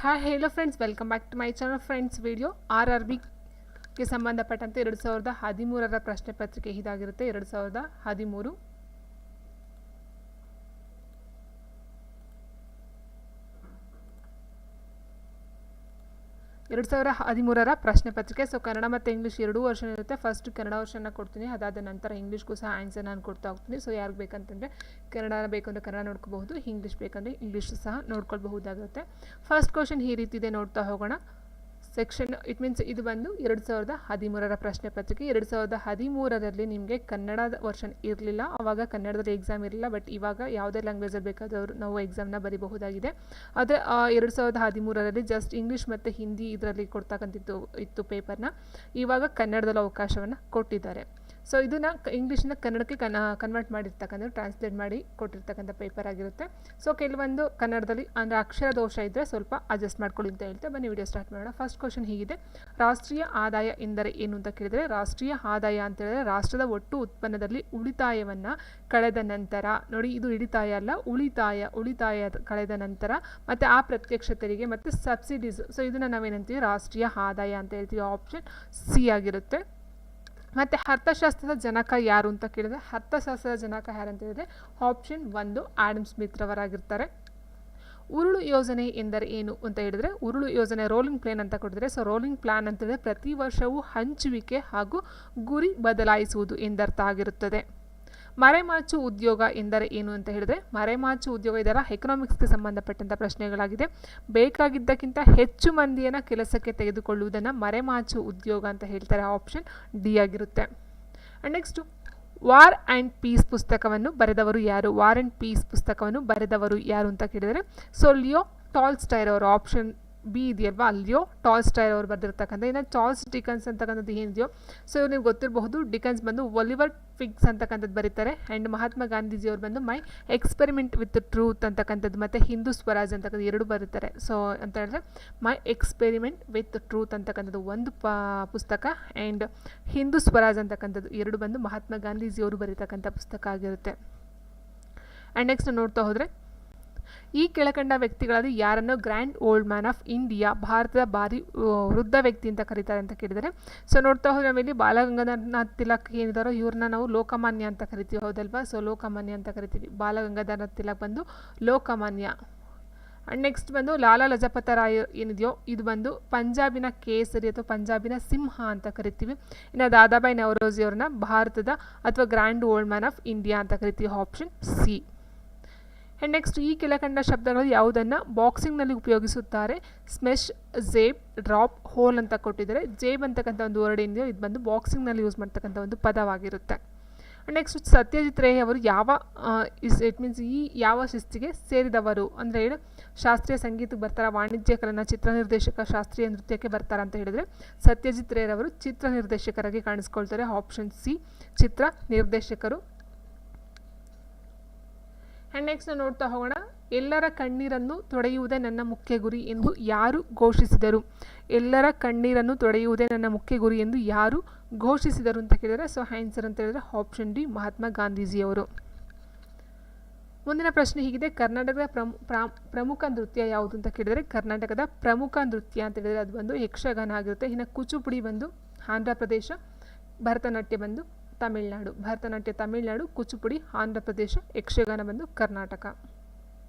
Hi hello friends, welcome back to my channel. Friends, video RRBಗೆ ಸಂಬಂಧಪಟ್ಟಂತೆ 2013ರ ಪ್ರಶ್ನೆ ಪತ್ರಿಕೆ ಇದಾಗಿರುತ್ತೆ. 2013 2013ರ ಪ್ರಶ್ನೆ ಪತ್ರಿಕೆ. ಸೊ ಕನ್ನಡ ಮತ್ತು ಇಂಗ್ಲೀಷ್ ಎರಡೂ ವರ್ಷನ್ ಇರುತ್ತೆ. ಫಸ್ಟ್ ಕನ್ನಡ ವರ್ಷನ ಕೊಡ್ತೀನಿ, ಅದಾದ ನಂತರ ಇಂಗ್ಲೀಷ್ಗೂ ಸಹ ಆನ್ಸರ್ ನಾನು ಕೊಡ್ತಾ ಹೋಗ್ತೀನಿ. ಸೊ ಯಾರಿಗೆ ಬೇಕಂತಂದರೆ ಕನ್ನಡ ಬೇಕಂದ್ರೆ ಕನ್ನಡ ನೋಡ್ಕೋಬಹುದು, ಇಂಗ್ಲೀಷ್ ಬೇಕಂದರೆ ಇಂಗ್ಲೀಷ್ ಸಹ ನೋಡ್ಕೊಳ್ಬಹುದಾಗುತ್ತೆ. ಫಸ್ಟ್ ಕ್ವಶನ್ ಈ ರೀತಿ ಇದೆ, ನೋಡ್ತಾ ಹೋಗೋಣ. ಸೆಕ್ಷನ್ ಇಟ್ ಮೀನ್ಸ್ ಇದು ಬಂದು 2013ರ ಪ್ರಶ್ನೆ ಪತ್ರಿಕೆ. 2013ರಲ್ಲಿ ನಿಮಗೆ ಕನ್ನಡದ ವರ್ಷನ್ ಇರಲಿಲ್ಲ, ಆವಾಗ ಕನ್ನಡದಲ್ಲಿ ಎಕ್ಸಾಮ್ ಇರಲಿಲ್ಲ. ಬಟ್ ಇವಾಗ ಯಾವುದೇ ಲ್ಯಾಂಗ್ವೇಜಲ್ಲಿ ಬೇಕಾದವರು ನಾವು ಎಕ್ಸಾಮ್ನ ಬರೀಬಹುದಾಗಿದೆ. ಆದರೆ 2013ರಲ್ಲಿ ಜಸ್ಟ್ ಇಂಗ್ಲೀಷ್ ಮತ್ತು ಹಿಂದಿ ಇದರಲ್ಲಿ ಇತ್ತು ಪೇಪರ್ನ. ಇವಾಗ ಕನ್ನಡದಲ್ಲಿ ಅವಕಾಶವನ್ನು ಕೊಟ್ಟಿದ್ದಾರೆ. ಸೊ ಇದನ್ನು ಇಂಗ್ಲೀಷಿಂದ ಕನ್ನಡಕ್ಕೆ ಕನ್ವರ್ಟ್ ಮಾಡಿರ್ತಕ್ಕಂಥ, ಟ್ರಾನ್ಸ್ಲೇಟ್ ಮಾಡಿ ಕೊಟ್ಟಿರ್ತಕ್ಕಂಥ ಪೇಪರ್ ಆಗಿರುತ್ತೆ. ಸೊ ಕೆಲವೊಂದು ಕನ್ನಡದಲ್ಲಿ ಅಂದರೆ ಅಕ್ಷರ ದೋಷ ಇದ್ದರೆ ಸ್ವಲ್ಪ ಅಡ್ಜಸ್ಟ್ ಮಾಡ್ಕೊಳ್ಳಿ ಅಂತ ಹೇಳ್ತಾ ಬನ್ನಿ ವಿಡಿಯೋ ಸ್ಟಾರ್ಟ್ ಮಾಡೋಣ. ಫಸ್ಟ್ ಕ್ವಶನ್ ಹೀಗಿದೆ, ರಾಷ್ಟ್ರೀಯ ಆದಾಯ ಎಂದರೆ ಏನು ಅಂತ ಕೇಳಿದರೆ, ರಾಷ್ಟ್ರೀಯ ಆದಾಯ ಅಂತ ಹೇಳಿದ್ರೆ ರಾಷ್ಟ್ರದ ಒಟ್ಟು ಉತ್ಪನ್ನದಲ್ಲಿ ಉಳಿತಾಯವನ್ನು ಕಳೆದ ನಂತರ, ನೋಡಿ ಇದು ಉಳಿತಾಯ ಅಲ್ಲ, ಉಳಿತಾಯ ಕಳೆದ ನಂತರ ಮತ್ತು ಆ ಪ್ರತ್ಯಕ್ಷ ತೆರಿಗೆ ಮತ್ತು ಸಬ್ಸಿಡೀಸ್. ಸೊ ಇದನ್ನು ನಾವೇನಂತೀವಿ ರಾಷ್ಟ್ರೀಯ ಆದಾಯ ಅಂತ ಹೇಳ್ತೀವಿ. ಆಪ್ಷನ್ ಸಿ ಆಗಿರುತ್ತೆ. ಮತ್ತು ಅರ್ಥಶಾಸ್ತ್ರದ ಜನಕ ಯಾರು ಅಂತ ಕೇಳಿದ್ರೆ, ಅರ್ಥಶಾಸ್ತ್ರದ ಜನಕ ಯಾರು ಅಂತ ಹೇಳಿದ್ರೆ ಆಪ್ಷನ್ 1 ಆಡಮ್ ಸ್ಮಿತ್ ರವರಾಗಿರ್ತಾರೆ. ಉರುಳು ಯೋಜನೆ ಎಂದರೆ ಏನು ಅಂತ ಹೇಳಿದ್ರೆ, ಉರುಳು ಯೋಜನೆ ರೋಲಿಂಗ್ ಪ್ಲಾನ್ ಅಂತ ಕೊಟ್ಟಿದ್ದಾರೆ. ಸೊ ರೋಲಿಂಗ್ ಪ್ಲಾನ್ ಅಂತ ಹೇಳಿದ್ರೆ ಪ್ರತಿ ವರ್ಷವೂ ಹಂಚುವಿಕೆ ಹಾಗೂ ಗುರಿ ಬದಲಾಯಿಸುವುದು ಎಂದರ್ಥ ಆಗಿರುತ್ತದೆ. ಮರೆಮಾಚು ಉದ್ಯೋಗ ಎಂದರೆ ಏನು ಅಂತ ಹೇಳಿದ್ರೆ, ಮರೆಮಾಚು ಉದ್ಯೋಗ ಇದರ ಎಕನಾಮಿಕ್ಸ್ಗೆ ಸಂಬಂಧಪಟ್ಟಂಥ ಪ್ರಶ್ನೆಗಳಾಗಿದೆ. ಬೇಕಾಗಿದ್ದಕ್ಕಿಂತ ಹೆಚ್ಚು ಮಂದಿಯನ್ನು ಕೆಲಸಕ್ಕೆ ತೆಗೆದುಕೊಳ್ಳುವುದನ್ನು ಮರೆಮಾಚು ಉದ್ಯೋಗ ಅಂತ ಹೇಳ್ತಾರೆ. ಆಪ್ಷನ್ ಡಿ ಆಗಿರುತ್ತೆ. And next war and peace ಪುಸ್ತಕವನ್ನು ಬರೆದವರು ಯಾರು? ವಾರ್ ಆ್ಯಂಡ್ ಪೀಸ್ ಪುಸ್ತಕವನ್ನು ಬರೆದವರು ಯಾರು ಅಂತ ಕೇಳಿದರೆ, ಸೊ ಲಿಯೋ ಟಾಲ್ಸ್ಟಾಯ್ ಅವರು. ಆಪ್ಷನ್ ಬಿ ಇದೆಯಲ್ವಾ, ಲಿಯೋ ಟಾಲ್ಸ್ಟಾಯ್ ಅವರು ಬರೆದಿರ್ತಕ್ಕಂಥ. ಇನ್ನು ಚಾರ್ಲ್ಸ್ ಡಿಕನ್ಸ್ ಅಂತಕ್ಕಂಥದ್ದು ಏನಿದೆಯೋ, ಸೊ ನೀವು ಗೊತ್ತಿರಬಹುದು, ಡಿಕನ್ಸ್ ಬಂದು ಒಲಿವರ್ ಟ್ವಿಗ್ಸ್ ಅಂತಕ್ಕಂಥದ್ದು ಬರೀತಾರೆ. ಆ್ಯಂಡ್ ಮಹಾತ್ಮ ಗಾಂಧೀಜಿಯವರು ಬಂದು ಮೈ ಎಕ್ಸ್ಪೆರಿಮೆಂಟ್ ವಿತ್ ಟ್ರೂತ್ ಅಂತಕ್ಕಂಥದ್ದು ಮತ್ತು ಹಿಂದೂ ಸ್ವರಾಜ್ ಅಂತಕ್ಕಂಥದ್ದು ಎರಡು ಬರೀತಾರೆ. ಸೊ ಅಂತ ಹೇಳಿದ್ರೆ ಮೈ ಎಕ್ಸ್ಪೆರಿಮೆಂಟ್ ವಿತ್ ಟ್ರೂತ್ ಅಂತಕ್ಕಂಥದ್ದು ಒಂದು ಪುಸ್ತಕ, ಆ್ಯಂಡ್ ಹಿಂದೂ ಸ್ವರಾಜ್ ಅಂತಕ್ಕಂಥದ್ದು ಎರಡು ಬಂದು ಮಹಾತ್ಮ ಗಾಂಧೀಜಿಯವರು ಬರೀತಕ್ಕಂಥ ಪುಸ್ತಕ ಆಗಿರುತ್ತೆ. ಆ್ಯಂಡ್ ನೆಕ್ಸ್ಟ್ ನೋಡ್ತಾ ಹೋದರೆ, ಈ ಕೆಳಕಂಡ ವ್ಯಕ್ತಿಗಳಲ್ಲಿ ಯಾರನ್ನು grand old man of India, ಭಾರತದ ಭಾರಿ ವೃದ್ಧ ವ್ಯಕ್ತಿ ಅಂತ ಕರೀತಾರೆ ಅಂತ ಕೇಳಿದರೆ, ಸೊ ನೋಡ್ತಾ ಹೋದ್ರೆ ನಾವಿಲ್ಲಿ ಬಾಲಗಂಗಾಧರನಾಥ್ ತಿಲಕ್ ಏನಿದಾರೋ ಇವ್ರನ್ನ ನಾವು ಲೋಕಮಾನ್ಯ ಅಂತ ಕರಿತೀವಿ, ಹೌದಲ್ವಾ? ಸೊ ಲೋಕಮಾನ್ಯ ಅಂತ ಕರಿತೀವಿ. ಬಾಲಗಂಗಾಧರನಾಥ್ ತಿಲಕ್ ಬಂದು ಲೋಕಮಾನ್ಯ. ಆ್ಯಂಡ್ ನೆಕ್ಸ್ಟ್ ಬಂದು ಲಾಲಾ ಲಜಪತ ರಾಯ್ ಏನಿದೆಯೋ ಇದು ಬಂದು ಪಂಜಾಬಿನ ಕೇಸರಿ ಅಥವಾ ಪಂಜಾಬಿನ ಸಿಂಹ ಅಂತ ಕರಿತೀವಿ. ಇನ್ನು ದಾದಾಬಾಯಿ ನವರೋಜಿ ಅವ್ರನ್ನ ಭಾರತದ ಅಥವಾ grand old man of India ಅಂತ ಕರಿತೀವಿ. Option C. ಆ್ಯಂಡ್ ನೆಕ್ಸ್ಟ್ ಈ ಕೆಳಕಂಡ ಶಬ್ದಗಳು ಯಾವುದನ್ನು ಬಾಕ್ಸಿಂಗ್ನಲ್ಲಿ ಉಪಯೋಗಿಸುತ್ತಾರೆ? ಸ್ಮೆಶ್, ಝೇಬ್, ಡ್ರಾಪ್, ಹೋಲ್ ಅಂತ ಕೊಟ್ಟಿದ್ದಾರೆ. ಜೇಬ್ ಅಂತಕ್ಕಂಥ ಒಂದು ವರ್ಡ್ ಏನಿದೆಯೋ ಇದು ಬಂದು ಬಾಕ್ಸಿಂಗ್ನಲ್ಲಿ ಯೂಸ್ ಮಾಡ್ತಕ್ಕಂಥ ಒಂದು ಪದವಾಗಿರುತ್ತೆ. ನೆಕ್ಸ್ಟ್ ಸತ್ಯಜಿತ್ ರೇ ಅವರು ಇಟ್ ಮೀನ್ಸ್ ಈ ಯಾವ ಶಿಸ್ತಿಗೆ ಸೇರಿದವರು ಅಂದರೆ ಹೇಳಿ, ಶಾಸ್ತ್ರೀಯ ಸಂಗೀತಕ್ಕೆ ಬರ್ತಾರೆ, ವಾಣಿಜ್ಯ ಕಲನ, ಚಿತ್ರ ನಿರ್ದೇಶಕ, ಶಾಸ್ತ್ರೀಯ ನೃತ್ಯಕ್ಕೆ ಬರ್ತಾರೆ ಅಂತ ಹೇಳಿದರೆ ಸತ್ಯಜಿತ್ ರೇ ಅವರು ಚಿತ್ರ ನಿರ್ದೇಶಕರಾಗಿ ಕಾಣಿಸ್ಕೊಳ್ತಾರೆ. ಆಪ್ಷನ್ ಸಿ ಚಿತ್ರ ನಿರ್ದೇಶಕರು. ಆ್ಯಂಡ್ ನೆಕ್ಸ್ಟ್ ನೋಡ್ತಾ ಹೋಗೋಣ, ಎಲ್ಲರ ಕಣ್ಣೀರನ್ನು ತೊಡೆಯುವುದೇ ನನ್ನ ಮುಖ್ಯ ಗುರಿ ಎಂದು ಯಾರು ಘೋಷಿಸಿದರು? ಎಲ್ಲರ ಕಣ್ಣೀರನ್ನು ತೊಡೆಯುವುದೇ ನನ್ನ ಮುಖ್ಯ ಗುರಿ ಎಂದು ಯಾರು ಘೋಷಿಸಿದರು ಅಂತ ಕೇಳಿದರೆ, ಸೊ ಆನ್ಸರ್ ಅಂತ ಹೇಳಿದರೆ ಆಪ್ಷನ್ ಡಿ ಮಹಾತ್ಮ ಗಾಂಧೀಜಿಯವರು. ಮುಂದಿನ ಪ್ರಶ್ನೆ ಹೀಗಿದೆ, ಕರ್ನಾಟಕದ ಪ್ರಮುಖ ನೃತ್ಯ ಯಾವುದು ಅಂತ ಕೇಳಿದರೆ, ಕರ್ನಾಟಕದ ಪ್ರಮುಖ ನೃತ್ಯ ಅಂತ ಹೇಳಿದರೆ ಅದು ಬಂದು ಯಕ್ಷಗಾನ ಆಗಿರುತ್ತೆ. ಇನ್ನು ಕೂಚುಪುಡಿ ಬಂದು ಆಂಧ್ರ ಪ್ರದೇಶ, ಭರತನಾಟ್ಯ ಬಂದು ತಮಿಳುನಾಡು. ಭರತನಾಟ್ಯ ತಮಿಳುನಾಡು, ಕೂಚುಪುಡಿ ಆಂಧ್ರ ಪ್ರದೇಶ, ಯಕ್ಷಗಾನ ಬಂದು ಕರ್ನಾಟಕ.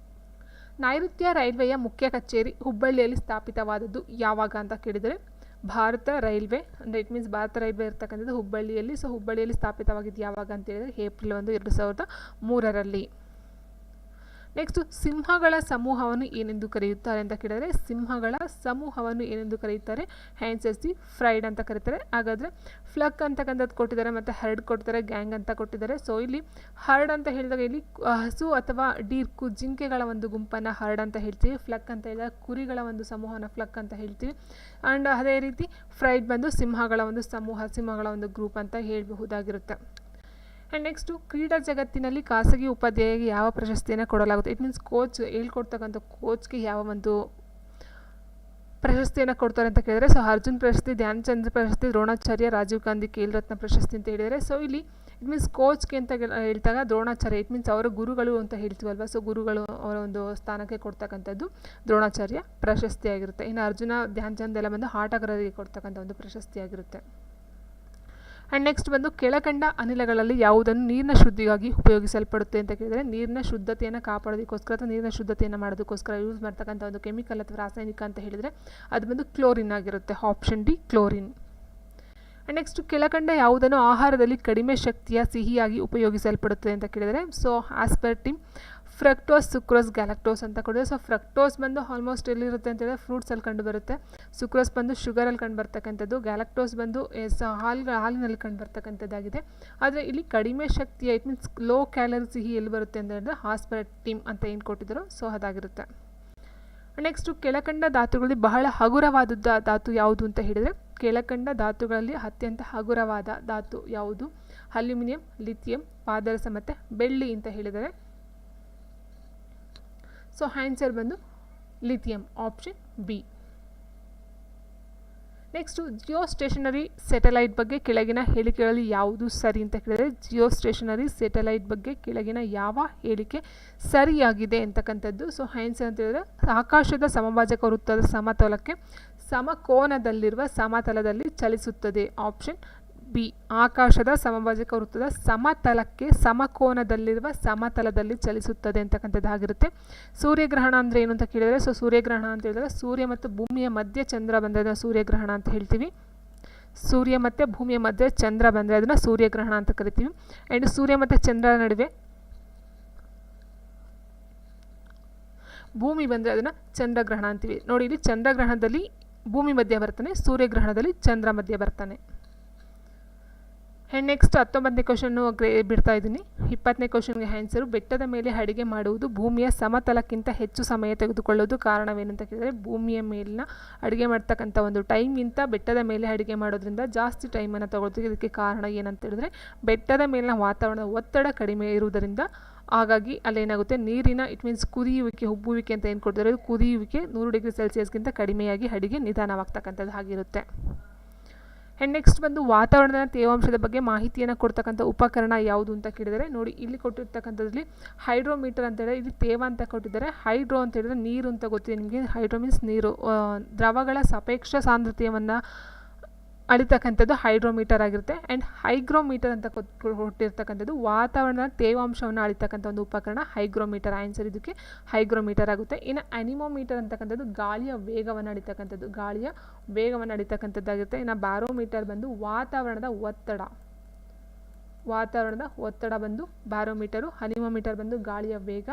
ನೈಋತ್ಯ ರೈಲ್ವೆಯ ಮುಖ್ಯ ಕಚೇರಿ ಹುಬ್ಬಳ್ಳಿಯಲ್ಲಿ ಸ್ಥಾಪಿತವಾದದ್ದು ಯಾವಾಗ ಅಂತ ಕೇಳಿದರೆ, ಭಾರತ ರೈಲ್ವೆ ಅಂದರೆ ಇಟ್ ಮೀನ್ಸ್ ಭಾರತ ರೈಲ್ವೆ ಇರ್ತಕ್ಕಂಥದ್ದು ಹುಬ್ಬಳ್ಳಿಯಲ್ಲಿ. ಸೊ ಹುಬ್ಬಳ್ಳಿಯಲ್ಲಿ ಸ್ಥಾಪಿತವಾಗಿದ್ದು ಯಾವಾಗ ಅಂತ ಹೇಳಿದರೆ ಏಪ್ರಿಲ್ 1, 2003ರಲ್ಲಿ. ನೆಕ್ಸ್ಟು ಸಿಂಹಗಳ ಸಮೂಹವನ್ನು ಏನೆಂದು ಕರೆಯುತ್ತಾರೆ ಅಂತ ಕೇಳಿದರೆ, ಸಿಂಹಗಳ ಸಮೂಹವನ್ನು ಏನೆಂದು ಕರೆಯುತ್ತಾರೆ? ಆನ್ಸರ್ ಸಿ ಫ್ರೈಡ್ ಅಂತ ಕರೀತಾರೆ. ಹಾಗಾದರೆ ಫ್ಲಕ್ ಅಂತಕ್ಕಂಥದ್ದು ಕೊಟ್ಟಿದ್ದಾರೆ ಮತ್ತು ಹರ್ಡ್ ಕೊಟ್ಟಿದ್ದಾರೆ, ಗ್ಯಾಂಗ್ ಅಂತ ಕೊಟ್ಟಿದ್ದಾರೆ. ಸೊ ಇಲ್ಲಿ ಹರ್ಡ್ ಅಂತ ಹೇಳಿದಾಗ ಇಲ್ಲಿ ಹಸು ಅಥವಾ ಡೀರ್ ಜಿಂಕೆಗಳ ಒಂದು ಗುಂಪನ್ನು ಹರ್ಡ್ ಅಂತ ಹೇಳ್ತೀವಿ. ಫ್ಲಕ್ ಅಂತ ಹೇಳಿದಾಗ ಕುರಿಗಳ ಒಂದು ಸಮೂಹನ ಫ್ಲಕ್ ಅಂತ ಹೇಳ್ತೀವಿ. ಆ್ಯಂಡ್ ಅದೇ ರೀತಿ ಫ್ರೈಡ್ ಬಂದು ಸಿಂಹಗಳ ಒಂದು ಸಮೂಹ, ಸಿಂಹಗಳ ಒಂದು ಗ್ರೂಪ್ ಅಂತ ಹೇಳಬಹುದಾಗಿರುತ್ತೆ. ಆ್ಯಂಡ್ ನೆಕ್ಸ್ಟು ಕ್ರೀಡಾ ಜಗತ್ತಿನಲ್ಲಿ ಖಾಸಗಿ ಉಪಾಧ್ಯಾಯರಿಗೆ ಯಾವ ಪ್ರಶಸ್ತಿಯನ್ನು ಕೊಡಲಾಗುತ್ತೆ? ಇಟ್ ಮೀನ್ಸ್ ಕೋಚ್ ಹೇಳ್ಕೊಡ್ತಕ್ಕಂಥ ಕೋಚ್ಗೆ ಯಾವ ಒಂದು ಪ್ರಶಸ್ತಿಯನ್ನು ಕೊಡ್ತಾರೆ ಅಂತ ಕೇಳಿದರೆ, ಸೊ ಅರ್ಜುನ್ ಪ್ರಶಸ್ತಿ, ಧ್ಯಾನ್ ಚಂದ್ರ ಪ್ರಶಸ್ತಿ, ದ್ರೋಣಾಚಾರ್ಯ, ರಾಜೀವ್ ಗಾಂಧಿ ಖೇಲ್ ರತ್ನ ಪ್ರಶಸ್ತಿ ಅಂತ ಹೇಳಿದರೆ, ಸೊ ಇಲ್ಲಿ ಇಟ್ ಮೀನ್ಸ್ ಕೋಚ್ಗೆ ಅಂತ ಹೇಳ್ತಾಗ ದ್ರೋಣಾಚಾರ್ಯ, ಇಟ್ ಮೀನ್ಸ್ ಅವರ ಗುರುಗಳು ಅಂತ ಹೇಳ್ತೀವಲ್ವ, ಸೊ ಗುರುಗಳು ಅವರ ಒಂದು ಸ್ಥಾನಕ್ಕೆ ಕೊಡ್ತಕ್ಕಂಥದ್ದು ದ್ರೋಣಾಚಾರ್ಯ ಪ್ರಶಸ್ತಿಯಾಗಿರುತ್ತೆ. ಇನ್ನು ಅರ್ಜುನ, ಧ್ಯಾನ್ ಚಂದ್ ಎಲ್ಲ ಬಂದು ಆಟಗಾರರಿಗೆ ಕೊಡ್ತಕ್ಕಂಥ ಒಂದು ಪ್ರಶಸ್ತಿಯಾಗಿರುತ್ತೆ. ಆ್ಯಂಡ್ ನೆಕ್ಸ್ಟ್ ಬಂದು ಕೆಳಕಂಡ ಅನಿಲಗಳಲ್ಲಿ ಯಾವುದನ್ನು ನೀರಿನ ಶುದ್ಧಿಗಾಗಿ ಉಪಯೋಗಿಸಲ್ಪಡುತ್ತೆ ಅಂತ ಕೇಳಿದರೆ, ನೀರಿನ ಶುದ್ಧತೆಯನ್ನು ಕಾಪಾಡೋದಕ್ಕೋಸ್ಕರ ಅಥವಾ ನೀರಿನ ಶುದ್ಧತೆಯನ್ನು ಮಾಡೋದಕ್ಕೋಸ್ಕರ ಯೂಸ್ ಮಾಡ್ತಕ್ಕಂಥ ಒಂದು ಕೆಮಿಕಲ್ ಅಥವಾ ರಾಸಾಯನಿಕ ಅಂತ ಹೇಳಿದರೆ ಅದು ಬಂದು ಕ್ಲೋರಿನ್ ಆಗಿರುತ್ತೆ. Option D chlorine. And next ಕೆಳಕಂಡ ಯಾವುದನ್ನು ಆಹಾರದಲ್ಲಿ ಕಡಿಮೆ ಶಕ್ತಿಯ ಸಿಹಿಯಾಗಿ ಉಪಯೋಗಿಸಲ್ಪಡುತ್ತದೆ ಅಂತ ಕೇಳಿದರೆ, ಸೊ ಆಸ್ಪರ್ಟಿಮ್, ಫ್ರಕ್ಟೋಸ್, ಸುಕ್ರೋಸ್, ಗ್ಯಾಲಕ್ಟೋಸ್ ಅಂತ ಕೊಡಿದೆ. ಸೊ ಫ್ರಕ್ಟೋಸ್ ಬಂದು ಆಲ್ಮೋಸ್ಟ್ ಎಲ್ಲಿರುತ್ತೆ ಅಂತ ಹೇಳಿದ್ರೆ ಫ್ರೂಟ್ಸಲ್ಲಿ ಕಂಡು ಬರುತ್ತೆ. ಸುಕ್ರೋಸ್ ಬಂದು ಶುಗರಲ್ಲಿ ಕಂಡು ಬರ್ತಕ್ಕಂಥದ್ದು. ಗ್ಯಾಲಕ್ಟೋಸ್ ಬಂದು ಹಾಲಿನಲ್ಲಿ ಕಂಡು ಬರ್ತಕ್ಕಂಥದ್ದಾಗಿದೆ. ಆದರೆ ಇಲ್ಲಿ ಕಡಿಮೆ ಶಕ್ತಿಯ, ಇಟ್ ಮೀನ್ಸ್ ಲೋ ಕ್ಯಾಲರಿ ಸಿಹಿ ಎಲ್ಲಿ ಬರುತ್ತೆ ಅಂತ ಹೇಳಿದ್ರೆ ಆಸ್ಪರ್ಟಿಮ್ ಅಂತ ಏನು ಕೊಟ್ಟಿದ್ರು, ಸೊ ಅದಾಗಿರುತ್ತೆ. ನೆಕ್ಸ್ಟು ಕೆಳಕಂಡ ಧಾತುಗಳಲ್ಲಿ ಬಹಳ ಹಗುರವಾದ ಧಾತು ಯಾವುದು ಅಂತ ಹೇಳಿದರೆ, ಕೆಳಕಂಡ ಧಾತುಗಳಲ್ಲಿ ಅತ್ಯಂತ ಹಗುರವಾದ ಧಾತು ಯಾವುದು? ಅಲ್ಯೂಮಿನಿಯಂ, ಲಿಥಿಯಂ, ಪಾದರಸ ಮತ್ತು ಬೆಳ್ಳಿ ಅಂತ ಹೇಳಿದರೆ, ಸೊ ಆನ್ಸರ್ ಬಂದು lithium, option B. Next geostationary satellite ಬಗ್ಗೆ ಕೆಳಗಿನ ಹೇಳಿಕೆಗಳಲ್ಲಿ ಯಾವುದು ಸರಿ ಅಂತ ಕೇಳಿದರೆ, ಜಿಯೋ ಸ್ಟೇಷನರಿ ಸ್ಯಾಟಲೈಟ್ ಬಗ್ಗೆ ಕೆಳಗಿನ ಯಾವ ಹೇಳಿಕೆ ಸರಿಯಾಗಿದೆ ಅಂತಕ್ಕಂಥದ್ದು. ಸೊ ಆನ್ಸರ್ ಅಂತ ಹೇಳಿದ್ರೆ ಆಕಾಶದ ಸಮಭಾಜಕ ವೃತ್ತದ ಸಮತಲಕ್ಕೆ ಸಮಕೋನದಲ್ಲಿರುವ ಸಮತಲದಲ್ಲಿ ಚಲಿಸುತ್ತದೆ. ಆಪ್ಷನ್ ಬಿ, ಆಕಾಶದ ಸಮಭಾಜಕ ವೃತ್ತದ ಸಮತಲಕ್ಕೆ ಸಮಕೋನದಲ್ಲಿರುವ ಸಮತಲದಲ್ಲಿ ಚಲಿಸುತ್ತದೆ ಅಂತಕ್ಕಂಥದ್ದಾಗಿರುತ್ತೆ. ಸೂರ್ಯಗ್ರಹಣ ಅಂದರೆ ಏನು ಅಂತ ಕೇಳಿದರೆ, ಸೊ ಸೂರ್ಯಗ್ರಹಣ ಅಂತ ಹೇಳಿದ್ರೆ ಸೂರ್ಯ ಮತ್ತು ಭೂಮಿಯ ಮಧ್ಯೆ ಚಂದ್ರ ಬಂದರೆ ಅದನ್ನು ಸೂರ್ಯಗ್ರಹಣ ಅಂತ ಹೇಳ್ತೀವಿ. ಸೂರ್ಯ ಮತ್ತು ಭೂಮಿಯ ಮಧ್ಯೆ ಚಂದ್ರ ಬಂದರೆ ಅದನ್ನು ಸೂರ್ಯಗ್ರಹಣ ಅಂತ ಕರಿತೀವಿ. ಆ್ಯಂಡ್ ಸೂರ್ಯ ಮತ್ತು ಚಂದ್ರನ ನಡುವೆ ಭೂಮಿ ಬಂದರೆ ಅದನ್ನು ಚಂದ್ರಗ್ರಹಣ ಅಂತೀವಿ. ನೋಡಿ, ಇಲ್ಲಿ ಚಂದ್ರಗ್ರಹಣದಲ್ಲಿ ಭೂಮಿ ಮಧ್ಯೆ ಬರ್ತಾನೆ, ಸೂರ್ಯಗ್ರಹಣದಲ್ಲಿ ಚಂದ್ರ ಮಧ್ಯೆ ಬರ್ತಾನೆ. ಆ್ಯಂಡ್ ನೆಕ್ಸ್ಟ್ 19ನೇ ಕ್ವಶನ್ನು ಬಿಡ್ತಾ ಇದ್ದೀನಿ. 20ನೇ ಕ್ವಶನ್ಗೆ ಆನ್ಸರು, ಬೆಟ್ಟದ ಮೇಲೆ ಅಡುಗೆ ಮಾಡುವುದು ಭೂಮಿಯ ಸಮತಲಕ್ಕಿಂತ ಹೆಚ್ಚು ಸಮಯ ತೆಗೆದುಕೊಳ್ಳೋದು ಕಾರಣವೇನಂತ ಕೇಳಿದರೆ, ಭೂಮಿಯ ಮೇಲಿನ ಅಡುಗೆ ಮಾಡ್ತಕ್ಕಂಥ ಒಂದು ಟೈಮ್ಗಿಂತ ಬೆಟ್ಟದ ಮೇಲೆ ಅಡುಗೆ ಮಾಡೋದ್ರಿಂದ ಜಾಸ್ತಿ ಟೈಮನ್ನು ತಗೊಳ್ತೀವಿ. ಇದಕ್ಕೆ ಕಾರಣ ಏನಂತ ಹೇಳಿದ್ರೆ, ಬೆಟ್ಟದ ಮೇಲಿನ ವಾತಾವರಣದ ಒತ್ತಡ ಕಡಿಮೆ ಇರುವುದರಿಂದ ಹಾಗಾಗಿ ಅಲ್ಲೇನಾಗುತ್ತೆ, ನೀರಿನ ಇಟ್ ಮೀನ್ಸ್ ಕುದಿಯುವಿಕೆ, ಉಬ್ಬುವಿಕೆ ಅಂತ ಏನು ಕೊಡ್ತಾರೆ, ಕುದಿಯುವಿಕೆ 100 ಡಿಗ್ರಿ ಸೆಲ್ಸಿಯಸ್ಗಿಂತ ಕಡಿಮೆಯಾಗಿ ಅಡುಗೆ ನಿಧಾನವಾಗ್ತಕ್ಕಂಥದ್ದು ಆಗಿರುತ್ತೆ. ಆ್ಯಂಡ್ ನೆಕ್ಸ್ಟ್ ಬಂದು ವಾತಾವರಣದ ತೇವಾಂಶದ ಬಗ್ಗೆ ಮಾಹಿತಿಯನ್ನು ಕೊಡ್ತಕ್ಕಂಥ ಉಪಕರಣ ಯಾವುದು ಅಂತ ಕೇಳಿದರೆ, ನೋಡಿ ಇಲ್ಲಿ ಕೊಟ್ಟಿರ್ತಕ್ಕಂಥದ್ರಲ್ಲಿ ಹೈಡ್ರೋಮೀಟರ್ ಅಂತ ಹೇಳಿದ್ರೆ ಇಲ್ಲಿ ತೇವ ಅಂತ ಕೊಟ್ಟಿದ್ದಾರೆ. ಹೈಡ್ರೋ ಅಂತ ಹೇಳಿದ್ರೆ ನೀರು ಅಂತ ಗೊತ್ತಿದೆ ನಿಮಗೆ. ಹೈಡ್ರೋ ಮೀನ್ಸ್ ನೀರು, ದ್ರವಗಳ ಸಾಪೇಕ್ಷ ಸಾಂದ್ರತೆಯನ್ನು ಅಳಿತಕ್ಕಂಥದ್ದು ಹೈಡ್ರೋಮೀಟರ್ ಆಗಿರುತ್ತೆ. ಆ್ಯಂಡ್ ಹೈಗ್ರೋಮೀಟರ್ ಅಂತ ಕೊಟ್ಟಿರ್ತಕ್ಕಂಥದ್ದು ವಾತಾವರಣದ ತೇವಾಂಶವನ್ನು ಅಳಿತಕ್ಕಂಥ ಒಂದು ಉಪಕರಣ ಹೈಗ್ರೋಮೀಟರ್. ಆನ್ಸರ್ ಇದಕ್ಕೆ ಹೈಗ್ರೋಮೀಟರ್ ಆಗುತ್ತೆ. ಇನ್ನು ಅನಿಮೋಮೀಟರ್ ಅಂತಕ್ಕಂಥದ್ದು ಗಾಳಿಯ ವೇಗವನ್ನು ಅಳಿತಕ್ಕಂಥದ್ದು, ಗಾಳಿಯ ವೇಗವನ್ನು ಅಳಿತಕ್ಕಂಥದ್ದಾಗಿರುತ್ತೆ. ಇನ್ನು ಬ್ಯಾರೋಮೀಟರ್ ಬಂದು ವಾತಾವರಣದ ಒತ್ತಡ ಬಂದು ಬ್ಯಾರೋಮೀಟರು. ಅನಿಮೋಮೀಟರ್ ಬಂದು ಗಾಳಿಯ ವೇಗ.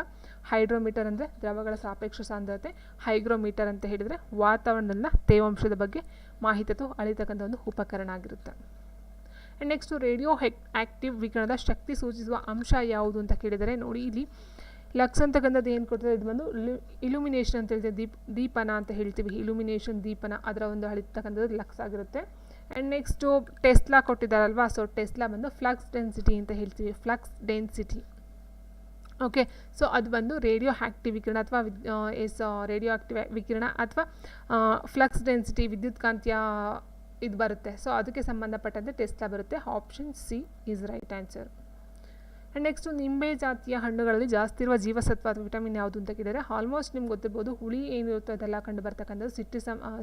ಹೈಡ್ರೋಮೀಟರ್ ಅಂದರೆ ದ್ರವಗಳ ಸಾಪೇಕ್ಷ ಸಾಂದ್ರತೆ. ಹೈಗ್ರೋಮೀಟರ್ ಅಂತ ಹೇಳಿದರೆ ವಾತಾವರಣದ ತೇವಾಂಶದ ಬಗ್ಗೆ ಮಾಹಿತಿ ಅಳಿತಕ್ಕಂಥ ಒಂದು ಉಪಕರಣ ಆಗಿರುತ್ತೆ. ಆ್ಯಂಡ್ ನೆಕ್ಸ್ಟು ರೇಡಿಯೋ ಆ್ಯಕ್ಟಿವ್ ವಿಕಿರಣದ ಶಕ್ತಿ ಸೂಚಿಸುವ ಅಂಶ ಯಾವುದು ಅಂತ ಕೇಳಿದರೆ, ನೋಡಿ ಇಲ್ಲಿ ಲಕ್ಸ್ ಅಂತಕ್ಕಂಥದ್ದು ಏನು ಕೊಡ್ತದೆ, ಇದು ಬಂದು ಇಲ್ಯುಮಿನೇಷನ್ ಅಂತ ಹೇಳ್ತೀವಿ, ದೀಪನ ಅಂತ ಹೇಳ್ತೀವಿ. ಇಲ್ಯುಮಿನೇಷನ್, ದೀಪನ, ಅದರ ಒಂದು ಅಳಿತಕ್ಕಂಥದ್ದು ಲಕ್ಸ್ ಆಗಿರುತ್ತೆ. ಆ್ಯಂಡ್ ನೆಕ್ಸ್ಟು ಟೆಸ್ಲಾ ಕೊಟ್ಟಿದ್ದಾರಲ್ವಾ, ಸೊ ಟೆಸ್ಲಾ ಬಂದು ಫ್ಲಕ್ಸ್ ಡೆನ್ಸಿಟಿ ಅಂತ ಹೇಳ್ತೀವಿ, ಫ್ಲಕ್ಸ್ ಡೆನ್ಸಿಟಿ. ಓಕೆ, ಸೊ ಅದು ಬಂದು ರೇಡಿಯೋ ಆ್ಯಕ್ಟಿವ್ ವಿಕಿರಣ ಅಥವಾ ರೇಡಿಯೋ ಆ್ಯಕ್ಟಿವ್ ವಿಕಿರಣ ಅಥವಾ ಫ್ಲಕ್ಸ್ ಡೆನ್ಸಿಟಿ, ವಿದ್ಯುತ್ ಕಾಂತೀಯ ಇದು ಬರುತ್ತೆ. ಸೊ ಅದಕ್ಕೆ ಸಂಬಂಧಪಟ್ಟಂತೆ ಟೆಸ್ಲಾ ಬರುತ್ತೆ. Option C is right answer. And next ನಿಂಬೆ ಜಾತಿಯ ಹಣ್ಣುಗಳಲ್ಲಿ ಜಾಸ್ತಿ ಇರುವ ಜೀವಸತ್ವ ಅಥವಾ ವಿಟಮಿನ್ ಯಾವುದು ಅಂತ ಕೇಳಿದರೆ, ಆಲ್ಮೋಸ್ಟ್ ನಿಮ್ಗೆ ಗೊತ್ತಿರ್ಬೋದು, ಹುಳಿ ಏನಿರುತ್ತೋ ಅದೆಲ್ಲ ಕಂಡು ಬರ್ತಕ್ಕಂಥದ್ದು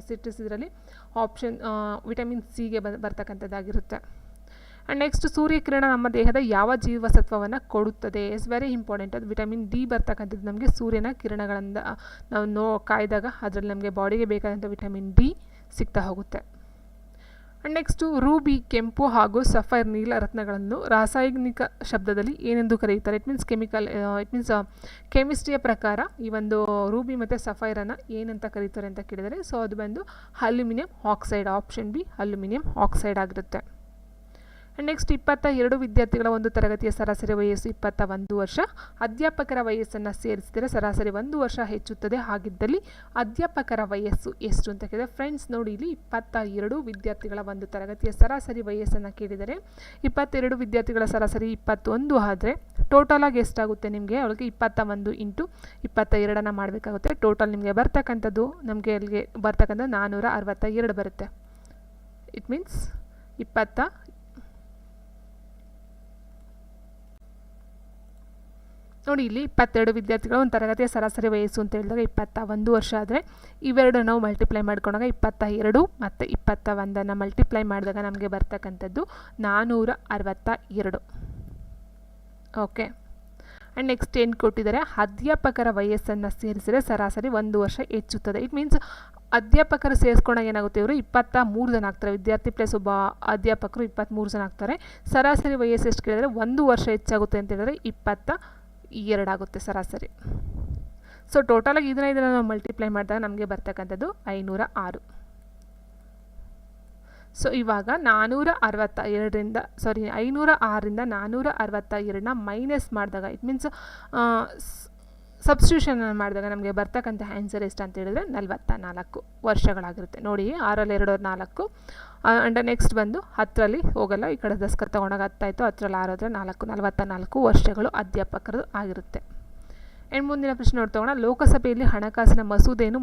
ಸಿಟ್ರಿಸ್ ಇದರಲ್ಲಿ ಆಪ್ಷನ್ ವಿಟಮಿನ್ ಸಿಗೆ ಬರ್ತಕ್ಕಂಥದ್ದಾಗಿರುತ್ತೆ. ಆ್ಯಂಡ್ ನೆಕ್ಸ್ಟ್ ಸೂರ್ಯಕಿರಣ ನಮ್ಮ ದೇಹದ ಯಾವ ಜೀವಸತ್ವವನ್ನು ಕೊಡುತ್ತದೆ? Is very important. ಅದು ವಿಟಮಿನ್ ಡಿ ಬರ್ತಕ್ಕಂಥದ್ದು ನಮಗೆ ಸೂರ್ಯನ ಕಿರಣಗಳಿಂದ ನಾವು ಕಾಯ್ದಾಗ ಅದರಲ್ಲಿ ನಮಗೆ ಬಾಡಿಗೆ ಬೇಕಾದಂಥ ವಿಟಮಿನ್ ಡಿ ಸಿಗ್ತಾ ಹೋಗುತ್ತೆ. ಆ್ಯಂಡ್ ನೆಕ್ಸ್ಟು ರೂಬಿ ಕೆಂಪು ಹಾಗೂ ಸಫೈರ್ ನೀಲ ರತ್ನಗಳನ್ನು ರಾಸಾಯನಿಕ ಶಬ್ದದಲ್ಲಿ ಏನೆಂದು ಕರೆಯುತ್ತಾರೆ? ಇಟ್ ಮೀನ್ಸ್ ಕೆಮಿಸ್ಟ್ರಿಯ ಪ್ರಕಾರ ಈ ಒಂದು ರೂಬಿ ಮತ್ತು ಸಫೈರನ್ನು ಏನಂತ ಕರೀತಾರೆ ಅಂತ ಕೇಳಿದರೆ, ಸೊ ಅದು ಬಂದು aluminium oxide. Option B aluminium oxide ಆಗಿರುತ್ತೆ. ಆ್ಯಂಡ್ ನೆಕ್ಸ್ಟ್ 22 ವಿದ್ಯಾರ್ಥಿಗಳ ಒಂದು ತರಗತಿಯ ಸರಾಸರಿ ವಯಸ್ಸು 21 ವರ್ಷ. ಅಧ್ಯಾಪಕರ ವಯಸ್ಸನ್ನು ಸೇರಿಸಿದರೆ ಸರಾಸರಿ 1 ವರ್ಷ ಹೆಚ್ಚುತ್ತದೆ. ಹಾಗಿದ್ದಲ್ಲಿ ಅಧ್ಯಾಪಕರ ವಯಸ್ಸು ಎಷ್ಟು ಅಂತ ಕೇಳಿದರೆ, ಫ್ರೆಂಡ್ಸ್ ನೋಡಿ ಇಲ್ಲಿ 22 ವಿದ್ಯಾರ್ಥಿಗಳ ಒಂದು ತರಗತಿಯ ಸರಾಸರಿ ವಯಸ್ಸನ್ನು ಕೇಳಿದರೆ 22 ವಿದ್ಯಾರ್ಥಿಗಳ ಸರಾಸರಿ 21 ಆದರೆ ಟೋಟಲಾಗಿ ಎಷ್ಟಾಗುತ್ತೆ ನಿಮಗೆ? ಅವಳಿಗೆ 21 ಇಂಟು 22 ಮಾಡಬೇಕಾಗುತ್ತೆ. ಟೋಟಲ್ ನಿಮಗೆ ಬರ್ತಕ್ಕಂಥದ್ದು ನಮಗೆ ಅಲ್ಲಿಗೆ ಬರ್ತಕ್ಕಂಥದ್ದು 462 ಬರುತ್ತೆ. ಇಟ್ ಮೀನ್ಸ್ ನೋಡಿ ಇಲ್ಲಿ 22 ವಿದ್ಯಾರ್ಥಿಗಳು ಒಂದು ತರಗತಿಯ ಸರಾಸರಿ ವಯಸ್ಸು ಅಂತ ಹೇಳಿದಾಗ 21 ವರ್ಷ ಆದರೆ ಇವೆರಡು ನಾವು ಮಲ್ಟಿಪ್ಲೈ ಮಾಡ್ಕೊಂಡಾಗ 22 ಮತ್ತು 21 ಮಲ್ಟಿಪ್ಲೈ ಮಾಡಿದಾಗ ನಮಗೆ ಬರ್ತಕ್ಕಂಥದ್ದು 462. ಓಕೆ. ಆ್ಯಂಡ್ ನೆಕ್ಸ್ಟ್ ಏನು ಕೊಟ್ಟಿದ್ದಾರೆ, ಅಧ್ಯಾಪಕರ ವಯಸ್ಸನ್ನು ಸೇರಿಸಿದರೆ ಸರಾಸರಿ 1 ವರ್ಷ ಹೆಚ್ಚುತ್ತದೆ. ಇಟ್ ಮೀನ್ಸ್ ಅಧ್ಯಾಪಕರು ಸೇರಿಸ್ಕೊಂಡಾಗ ಏನಾಗುತ್ತೆ, ಇವರು 23 ಜನ ಆಗ್ತಾರೆ. ವಿದ್ಯಾರ್ಥಿ ಪ್ಲಸ್ ಒಬ್ಬ ಅಧ್ಯಾಪಕರು 23 ಜನ ಆಗ್ತಾರೆ. ಸರಾಸರಿ ವಯಸ್ಸು ಎಷ್ಟು ಕೇಳಿದರೆ 1 ವರ್ಷ ಹೆಚ್ಚಾಗುತ್ತೆ ಅಂತ ಹೇಳಿದ್ರೆ 22 ಆಗುತ್ತೆ ಸರಾಸರಿ. ಸೊ ಟೋಟಲಾಗಿ ಇದನ್ನು ನಾವು ಮಲ್ಟಿಪ್ಲೈ ಮಾಡಿದಾಗ ನಮಗೆ ಬರ್ತಕ್ಕಂಥದ್ದು 506. ಸೊ ಇವಾಗ 506ರಿಂದ 462 ಮೈನಸ್ ಮಾಡಿದಾಗ ಇಟ್ ಮೀನ್ಸ್ ಸಬ್ಸ್ಟಿಟ್ಯೂಷನ್ ಮಾಡಿದಾಗ ನಮಗೆ ಬರ್ತಕ್ಕಂಥ ಆನ್ಸರ್ ಎಷ್ಟು ಅಂತ ಹೇಳಿದ್ರೆ 44 ವರ್ಷಗಳಾಗಿರುತ್ತೆ. ನೋಡಿ 6ರಲ್ಲಿ 2 4 ಆ್ಯಂಡ್ ನೆಕ್ಸ್ಟ್ ಬಂದು 10ರಲ್ಲಿ ಹೋಗಲ್ಲ, ಈ ಕಡೆ ದಸ್ಕರ್ ತೊಗೊಂಡಾಗ 10 ಆಯಿತು, 10ರಲ್ಲಿ 6 ಆದರೆ 44 ವರ್ಷಗಳು ಅಧ್ಯಾಪಕರು ಆಗಿರುತ್ತೆ. ಆ್ಯಂಡ್ ಮುಂದಿನ ಪ್ರಶ್ನೆ ನೋಡ್ತೋಣ, ಲೋಕಸಭೆಯಲ್ಲಿ ಹಣಕಾಸಿನ ಮಸೂದೆಯನ್ನು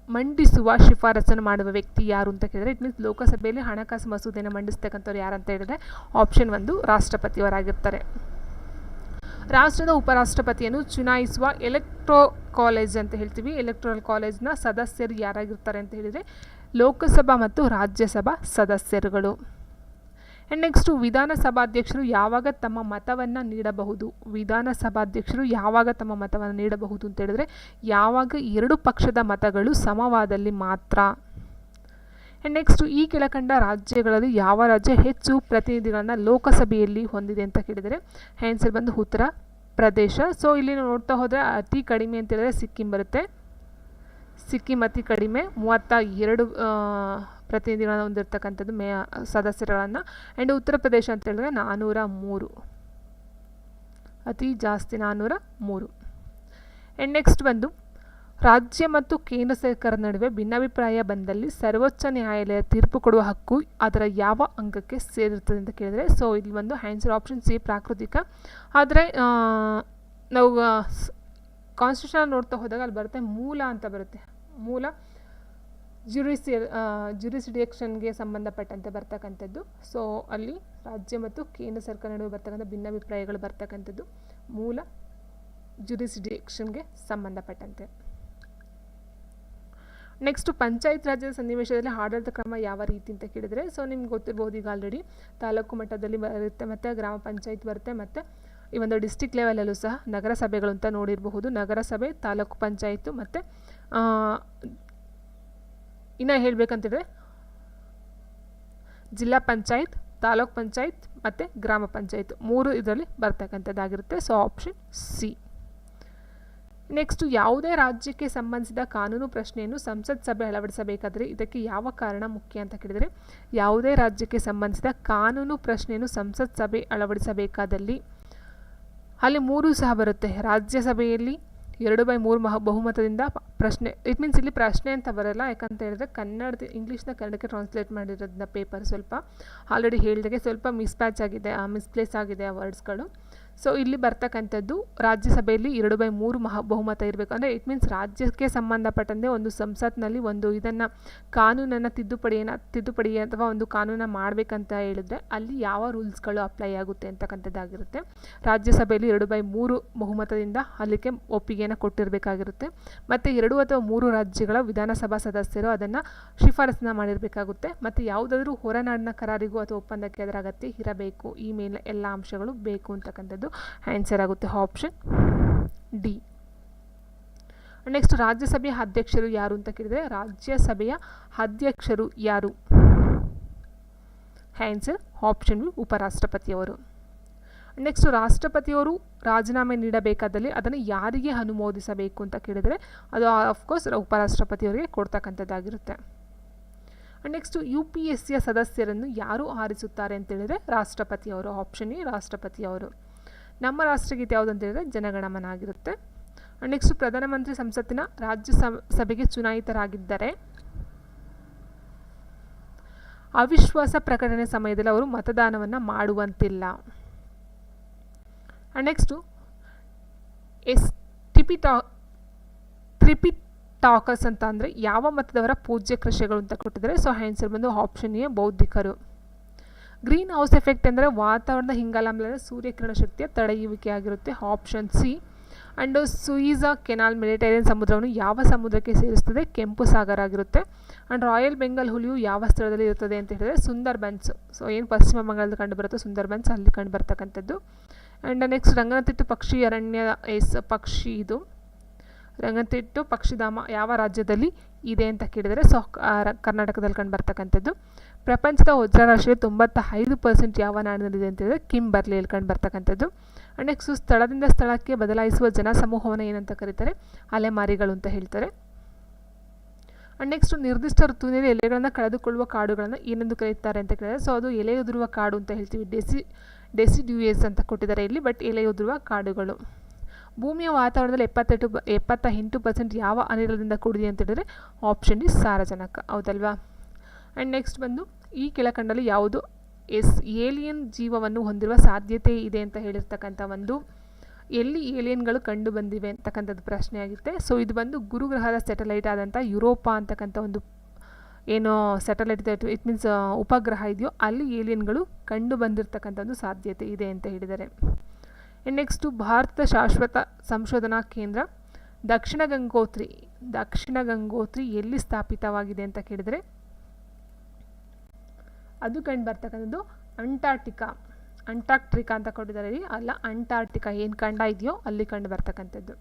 ಮಂಡಿಸುವ ಶಿಫಾರಸನ್ನು ಮಾಡುವ ವ್ಯಕ್ತಿ ಯಾರು ಅಂತ ಕೇಳಿದರೆ ಇಟ್ ಮೀನ್ಸ್ ಲೋಕಸಭೆಯಲ್ಲಿ ಹಣಕಾಸು ಮಸೂದೆಯನ್ನು ಮಂಡಿಸ್ತಕ್ಕಂಥವ್ರು ಯಾರು ಅಂತ ಹೇಳಿದ್ರೆ ಆಪ್ಷನ್ 1 ರಾಷ್ಟ್ರಪತಿಯವರಾಗಿರ್ತಾರೆ. ರಾಷ್ಟ್ರದ ಉಪರಾಷ್ಟ್ರಪತಿಯನ್ನು ಚುನಾಯಿಸುವ ಕಾಲೇಜ್ ಅಂತ ಹೇಳ್ತೀವಿ. ಎಲೆಕ್ಟ್ರಲ್ ಕಾಲೇಜ್ನ ಸದಸ್ಯರು ಯಾರಾಗಿರ್ತಾರೆ ಅಂತ ಹೇಳಿದರೆ ಲೋಕಸಭಾ ಮತ್ತು ರಾಜ್ಯಸಭಾ ಸದಸ್ಯರುಗಳು. ಆ್ಯಂಡ್ ನೆಕ್ಸ್ಟು ವಿಧಾನಸಭಾಧ್ಯಕ್ಷರು ಯಾವಾಗ ತಮ್ಮ ಮತವನ್ನು ನೀಡಬಹುದು? ವಿಧಾನಸಭಾಧ್ಯಕ್ಷರು ಯಾವಾಗ ತಮ್ಮ ಮತವನ್ನು ನೀಡಬಹುದು ಅಂತ ಹೇಳಿದ್ರೆ ಯಾವಾಗ 2 ಪಕ್ಷದ ಮತಗಳು ಸಮವಾದಲ್ಲಿ ಮಾತ್ರ. ಆ್ಯಂಡ್ ನೆಕ್ಸ್ಟು ಈ ಕೆಳಕಂಡ ರಾಜ್ಯಗಳಲ್ಲಿ ಯಾವ ರಾಜ್ಯ ಹೆಚ್ಚು ಪ್ರತಿನಿಧಿಗಳನ್ನು ಲೋಕಸಭೆಯಲ್ಲಿ ಹೊಂದಿದೆ ಅಂತ ಕೇಳಿದರೆ ಆನ್ಸರ್ ಬಂದು ಉತ್ತರ ಪ್ರದೇಶ. ಸೊ ಇಲ್ಲಿ ನೋಡ್ತಾ ಹೋದರೆ ಅತಿ ಕಡಿಮೆ ಅಂತ ಹೇಳಿದ್ರೆ ಸಿಕ್ಕಿಂ ಬರುತ್ತೆ. ಸಿಕ್ಕಿಂ ಅತಿ ಕಡಿಮೆ 32 ಪ್ರತಿನಿಧಿಗಳನ್ನು ಹೊಂದಿರತಕ್ಕಂಥದ್ದು ಸದಸ್ಯರುಗಳನ್ನು. ಆ್ಯಂಡ್ ಉತ್ತರ ಪ್ರದೇಶ ಅಂತ ಹೇಳಿದ್ರೆ 403, ಅತಿ ಜಾಸ್ತಿ 403. ಆ್ಯಂಡ್ ನೆಕ್ಸ್ಟ್ ಬಂದು ರಾಜ್ಯ ಮತ್ತು ಕೇಂದ್ರ ಸರ್ಕಾರದ ನಡುವೆ ಭಿನ್ನಾಭಿಪ್ರಾಯ ಬಂದಲ್ಲಿ ಸರ್ವೋಚ್ಚ ನ್ಯಾಯಾಲಯ ತೀರ್ಪು ಕೊಡುವ ಹಕ್ಕು ಅದರ ಯಾವ ಅಂಗಕ್ಕೆ ಸೇರಿರ್ತದೆ ಅಂತ ಕೇಳಿದರೆ ಸೊ ಇಲ್ಲಿ ಒಂದು ಆನ್ಸರ್ ಆಪ್ಷನ್ ಸಿ ಪ್ರಾಕೃತಿಕ. ಆದರೆ ನಾವು ಕಾನ್ಸ್ಟಿಟ್ಯೂಷನ್ ನೋಡ್ತಾ ಹೋದಾಗ ಅಲ್ಲಿ ಬರುತ್ತೆ ಮೂಲ ಅಂತ ಬರುತ್ತೆ. ಮೂಲ ಜ್ಯುರಿಸ್ಡಿಕ್ಷನ್ಗೆ ಸಂಬಂಧಪಟ್ಟಂತೆ ಬರ್ತಕ್ಕಂಥದ್ದು. ಸೊ ಅಲ್ಲಿ ರಾಜ್ಯ ಮತ್ತು ಕೇಂದ್ರ ಸರ್ಕಾರ ನಡುವೆ ಬರ್ತಕ್ಕಂಥ ಭಿನ್ನಾಭಿಪ್ರಾಯಗಳು ಬರ್ತಕ್ಕಂಥದ್ದು ಮೂಲ ಜ್ಯುರಿಸ್ಡಿಕ್ಷನ್ಗೆ ಸಂಬಂಧಪಟ್ಟಂತೆ. ನೆಕ್ಸ್ಟು ಪಂಚಾಯತ್ ರಾಜ್ಯದ ಸನ್ನಿವೇಶದಲ್ಲಿ ಆಡಳಿತ ಕ್ರಮ ಯಾವ ರೀತಿ ಅಂತ ಕೇಳಿದರೆ ಸೊ ನಿಮ್ಗೆ ಗೊತ್ತಿರ್ಬೋದು ಈಗ ಆಲ್ರೆಡಿ ತಾಲೂಕು ಮಟ್ಟದಲ್ಲಿ ಬರುತ್ತೆ ಮತ್ತು ಗ್ರಾಮ ಪಂಚಾಯತ್ ಬರುತ್ತೆ ಮತ್ತು ಈ ಒಂದು ಡಿಸ್ಟಿಕ್ ಲೆವೆಲಲ್ಲೂ ಸಹ ನಗರಸಭೆಗಳು ಅಂತ ನೋಡಿರಬಹುದು. ನಗರಸಭೆ, ತಾಲೂಕು ಪಂಚಾಯತು ಮತ್ತು ಇನ್ನು ಹೇಳಬೇಕಂತಿದ್ರೆ ಜಿಲ್ಲಾ ಪಂಚಾಯತ್, ತಾಲೂಕು ಪಂಚಾಯತ್ ಮತ್ತು ಗ್ರಾಮ ಪಂಚಾಯತ್ 3 ಇದರಲ್ಲಿ ಬರ್ತಕ್ಕಂಥದ್ದಾಗಿರುತ್ತೆ. So option C. ನೆಕ್ಸ್ಟು ಯಾವುದೇ ರಾಜ್ಯಕ್ಕೆ ಸಂಬಂಧಿಸಿದ ಕಾನೂನು ಪ್ರಶ್ನೆಯನ್ನು ಸಂಸತ್ ಸಭೆ ಅಳವಡಿಸಬೇಕಾದರೆ ಇದಕ್ಕೆ ಯಾವ ಕಾರಣ ಮುಖ್ಯ ಅಂತ ಕೇಳಿದರೆ ಯಾವುದೇ ರಾಜ್ಯಕ್ಕೆ ಸಂಬಂಧಿಸಿದ ಕಾನೂನು ಪ್ರಶ್ನೆಯನ್ನು ಸಂಸತ್ ಸಭೆ ಅಳವಡಿಸಬೇಕಾದಲ್ಲಿ ಅಲ್ಲಿ 3 ಸಹ ಬರುತ್ತೆ. ರಾಜ್ಯಸಭೆಯಲ್ಲಿ 2/3 ಬಹುಮತದಿಂದ ಪ್ರಶ್ನೆ, ಇಟ್ ಮೀನ್ಸ್ ಇಲ್ಲಿ ಪ್ರಶ್ನೆ ಅಂತ ಬರೋಲ್ಲ, ಯಾಕಂತ ಹೇಳಿದ್ರೆ ಇಂಗ್ಲೀಷ್ನ ಕನ್ನಡಕ್ಕೆ ಟ್ರಾನ್ಸ್ಲೇಟ್ ಮಾಡಿರೋದನ್ನ ಪೇಪರ್ ಸ್ವಲ್ಪ ಆಲ್ರೆಡಿ ಹೇಳಿದಾಗೆ ಸ್ವಲ್ಪ ಮಿಸ್ಪ್ಲೇಸ್ ಆಗಿದೆ ಆ ವರ್ಡ್ಸ್ಗಳು. ಸೊ ಇಲ್ಲಿ ಬರ್ತಕ್ಕಂಥದ್ದು ರಾಜ್ಯಸಭೆಯಲ್ಲಿ 2/3 ಬಹುಮತ ಇರಬೇಕು. ಅಂದರೆ ಇಟ್ ಮೀನ್ಸ್ ರಾಜ್ಯಕ್ಕೆ ಸಂಬಂಧಪಟ್ಟಂತೆ ಒಂದು ಸಂಸತ್ನಲ್ಲಿ ಒಂದು ಇದನ್ನು ಕಾನೂನನ್ನು ತಿದ್ದುಪಡಿ ಅಥವಾ ಒಂದು ಕಾನೂನನ್ನು ಮಾಡಬೇಕಂತ ಹೇಳಿದ್ರೆ ಅಲ್ಲಿ ಯಾವ ರೂಲ್ಸ್ಗಳು ಅಪ್ಲೈ ಆಗುತ್ತೆ ಅಂತಕ್ಕಂಥದ್ದಾಗಿರುತ್ತೆ. ರಾಜ್ಯಸಭೆಯಲ್ಲಿ 2/3 ಬಹುಮತದಿಂದ ಅಲ್ಲಿಗೆ ಒಪ್ಪಿಗೆಯನ್ನು ಕೊಟ್ಟಿರಬೇಕಾಗಿರುತ್ತೆ. ಮತ್ತು 2 ಅಥವಾ 3 ರಾಜ್ಯಗಳ ವಿಧಾನಸಭಾ ಸದಸ್ಯರು ಅದನ್ನು ಶಿಫಾರಸನ್ನ ಮಾಡಿರಬೇಕಾಗುತ್ತೆ. ಮತ್ತು ಯಾವುದಾದ್ರೂ ಹೊರನಾಡಿನ ಕರಾರಿಗೂ ಅಥವಾ ಒಪ್ಪಂದಕ್ಕೆ ಅದರ ಅಗತ್ಯ ಇರಬೇಕು. ಈ ಮೇಲೆ ಎಲ್ಲ ಅಂಶಗಳು ಬೇಕು ಅಂತಕ್ಕಂಥದ್ದು ಆನ್ಸರ್ ಆಗುತ್ತೆ ಆಪ್ಷನ್ ಡಿ. ನೆಕ್ಸ್ಟ್ ರಾಜ್ಯಸಭೆಯ ಅಧ್ಯಕ್ಷರು ಯಾರು ಅಂತ ಕೇಳಿದರೆ ರಾಜ್ಯಸಭೆಯ ಅಧ್ಯಕ್ಷರು ಯಾರು? ಆನ್ಸರ್ ಆಪ್ಷನ್ ಬಿ ಉಪರಾಷ್ಟ್ರಪತಿಯವರು. ನೆಕ್ಸ್ಟ್ ರಾಷ್ಟ್ರಪತಿಯವರು ರಾಜೀನಾಮೆ ನೀಡಬೇಕಾದಲ್ಲಿ ಅದನ್ನು ಯಾರಿಗೆ ಅನುಮೋದಿಸಬೇಕು ಅಂತ ಕೇಳಿದರೆ ಅದು ಆಫ್ಕೋರ್ಸ್ ಉಪರಾಷ್ಟ್ರಪತಿಯವರಿಗೆ ಕೊಡ್ತಕ್ಕಂಥದ್ದಾಗಿರುತ್ತೆ. ನೆಕ್ಸ್ಟ್ UPSCಯ ಸದಸ್ಯರನ್ನು ಯಾರು ಆರಿಸುತ್ತಾರೆ ಅಂತ ಹೇಳಿದರೆ ರಾಷ್ಟ್ರಪತಿಯವರು. Option A ರಾಷ್ಟ್ರಪತಿಯವರು. ನಮ್ಮ ರಾಷ್ಟ್ರಗೀತೆ ಯಾವುದು ಅಂತ ಹೇಳಿದ್ರೆ ಜನಗಣಮನ ಆಗಿರುತ್ತೆ. ನೆಕ್ಸ್ಟ್ ಪ್ರಧಾನಮಂತ್ರಿ ಸಂಸತ್ತಿನ ರಾಜ್ಯಸಭೆಗೆ ಚುನಾಯಿತರಾಗಿದ್ದರೆ ಅವಿಶ್ವಾಸ ಪ್ರಕಟಣೆ ಸಮಯದಲ್ಲಿ ಅವರು ಮತದಾನವನ್ನು ಮಾಡುವಂತಿಲ್ಲ. ನೆಕ್ಸ್ಟು ತ್ರಿಪಿಟಾಕಸ್ ಅಂತ ಅಂದರೆ ಯಾವ ಮತದವರ ಪೂಜ್ಯ ಕೃಷಿಗಳು ಅಂತ ಕೊಟ್ಟಿದ್ದಾರೆ. ಸೊ ಆನ್ಸರ್ ಬಂದು ಆಪ್ಷನ್ ಎ ಬೌದ್ಧಿಕರು. ಗ್ರೀನ್ ಹೌಸ್ ಎಫೆಕ್ಟ್ ಅಂದರೆ ವಾತಾವರಣದ ಇಂಗಾಲಾಮ್ಲದ ಸೂರ್ಯಕಿರಣ ಶಕ್ತಿಯ ತಡೆಯುವಿಕೆ ಆಗಿರುತ್ತೆ. Option C and Suez canal Mediterranean ಸಮುದ್ರವನ್ನು ಯಾವ ಸಮುದ್ರಕ್ಕೆ ಸೇರಿಸುತ್ತದೆ? ಕೆಂಪು ಸಾಗರ ಆಗಿರುತ್ತೆ. ಆ್ಯಂಡ್ ರಾಯಲ್ ಬೆಂಗಾಲ್ ಹುಲಿಯು ಯಾವ ಸ್ಥಳದಲ್ಲಿ ಇರುತ್ತದೆ ಅಂತ ಹೇಳಿದ್ರೆ ಸುಂದರ್ಬನ್ಸ್. ಸೊ ಏನು ಪಶ್ಚಿಮ ಬಂಗಾಳದಲ್ಲಿ ಕಂಡುಬರುತ್ತೋ ಸುಂದರ್ಬನ್ಸ್ ಅಲ್ಲಿ ಕಂಡು ಬರ್ತಕ್ಕಂಥದ್ದು. ಆ್ಯಂಡ್ ನೆಕ್ಸ್ಟ್ ರಂಗನತಿಟ್ಟು ಪಕ್ಷಿ ಅರಣ್ಯ ಪಕ್ಷಿ ಇದು ರಂಗನತಿಟ್ಟು ಪಕ್ಷಿಧಾಮ ಯಾವ ರಾಜ್ಯದಲ್ಲಿ ಇದೆ ಅಂತ ಕೇಳಿದರೆ ಕರ್ನಾಟಕದಲ್ಲಿ ಕಂಡು ಬರ್ತಕ್ಕಂಥದ್ದು. ಪ್ರಪಂಚದ ವಜ್ರರಾಶಿಯ 95% ಯಾವ ನಾಡಿನಲ್ಲಿದೆ ಅಂತ ಹೇಳಿದ್ರೆ ಕಿಂಬರ್ಲಿಯಲ್ಲಿ ಕಂಡು ಬರ್ತಕ್ಕಂಥದ್ದು. ನೆಕ್ಸ್ಟ್ ಸ್ಥಳದಿಂದ ಸ್ಥಳಕ್ಕೆ ಬದಲಾಯಿಸುವ ಜನಸಮೂಹವನ್ನು ಏನಂತ ಕರೀತಾರೆ? ಅಲೆಮಾರಿಗಳು ಅಂತ ಹೇಳ್ತಾರೆ. ನೆಕ್ಸ್ಟ್ ನಿರ್ದಿಷ್ಟ ಋತುವಿನಲ್ಲಿ ಎಲೆಗಳನ್ನು ಕಳೆದುಕೊಳ್ಳುವ ಕಾಡುಗಳನ್ನು ಏನೆಂದು ಕರೀತಾರೆ ಅಂತ ಕೇಳಿದರೆ ಸೊ ಅದು ಎಲೆಯುದುರುವ ಕಾಡು ಅಂತ ಹೇಳ್ತೀವಿ. ಡೆಸಿಡ್ಯೂಯಸ್ ಅಂತ ಕೊಟ್ಟಿದ್ದಾರೆ ಇಲ್ಲಿ, ಬಟ್ ಎಲೆಯುದುರುವ ಕಾಡುಗಳು. ಭೂಮಿಯ ವಾತಾವರಣದಲ್ಲಿ 78% ಯಾವ ಅನಿಲದಿಂದ ಕೂಡಿದೆ ಅಂತ ಹೇಳಿದ್ರೆ ಆಪ್ಷನ್ ಡಿ ಸಾರಜನಕ. ಹೌದಲ್ವಾ? ಆ್ಯಂಡ್ ನೆಕ್ಸ್ಟ್ ಬಂದು ಈ ಕೆಳಕಂಡಲ್ಲಿ ಯಾವುದು ಏಲಿಯನ್ ಜೀವವನ್ನು ಹೊಂದಿರುವ ಸಾಧ್ಯತೆ ಇದೆ ಅಂತ ಹೇಳಿರ್ತಕ್ಕಂಥ ಒಂದು ಎಲ್ಲಿ ಏಲಿಯನ್ಗಳು ಕಂಡು ಬಂದಿವೆ ಅಂತಕ್ಕಂಥದ್ದು ಪ್ರಶ್ನೆ ಆಗುತ್ತೆ. ಸೊ ಇದು ಬಂದು ಗುರುಗ್ರಹದ ಸ್ಯಾಟಲೈಟ್ ಆದಂಥ ಯುರೋಪಾ ಅಂತಕ್ಕಂಥ ಒಂದು ಏನು ಸ್ಯಾಟಲೈಟ್ ಇದೆ, ಇಟ್ ಮೀನ್ಸ್ ಉಪಗ್ರಹ ಇದೆಯೋ ಅಲ್ಲಿ ಏಲಿಯನ್ಗಳು ಕಂಡು ಬಂದಿರತಕ್ಕಂಥ ಒಂದು ಸಾಧ್ಯತೆ ಇದೆ ಅಂತ ಹೇಳಿದ್ದಾರೆ. ನೆಕ್ಸ್ಟು ಭಾರತ ಶಾಶ್ವತ ಸಂಶೋಧನಾ ಕೇಂದ್ರ ದಕ್ಷಿಣ ಗಂಗೋತ್ರಿ ಎಲ್ಲಿ ಸ್ಥಾಪಿತವಾಗಿದೆ ಅಂತ ಕೇಳಿದರೆ ಅದು ಕಂಡು ಬರ್ತಕ್ಕಂಥದ್ದು ಅಂಟಾರ್ಕ್ಟಿಕಾ ಅಂತ ಕೊಟ್ಟಿದ್ದಾರೆ. ಅಲ್ಲ, ಅಂಟಾರ್ಕ್ಟಿಕಾ ಏನು ಖಂಡ ಇದೆಯೋ ಅಲ್ಲಿ ಕಂಡು ಬರ್ತಕ್ಕಂಥದ್ದು.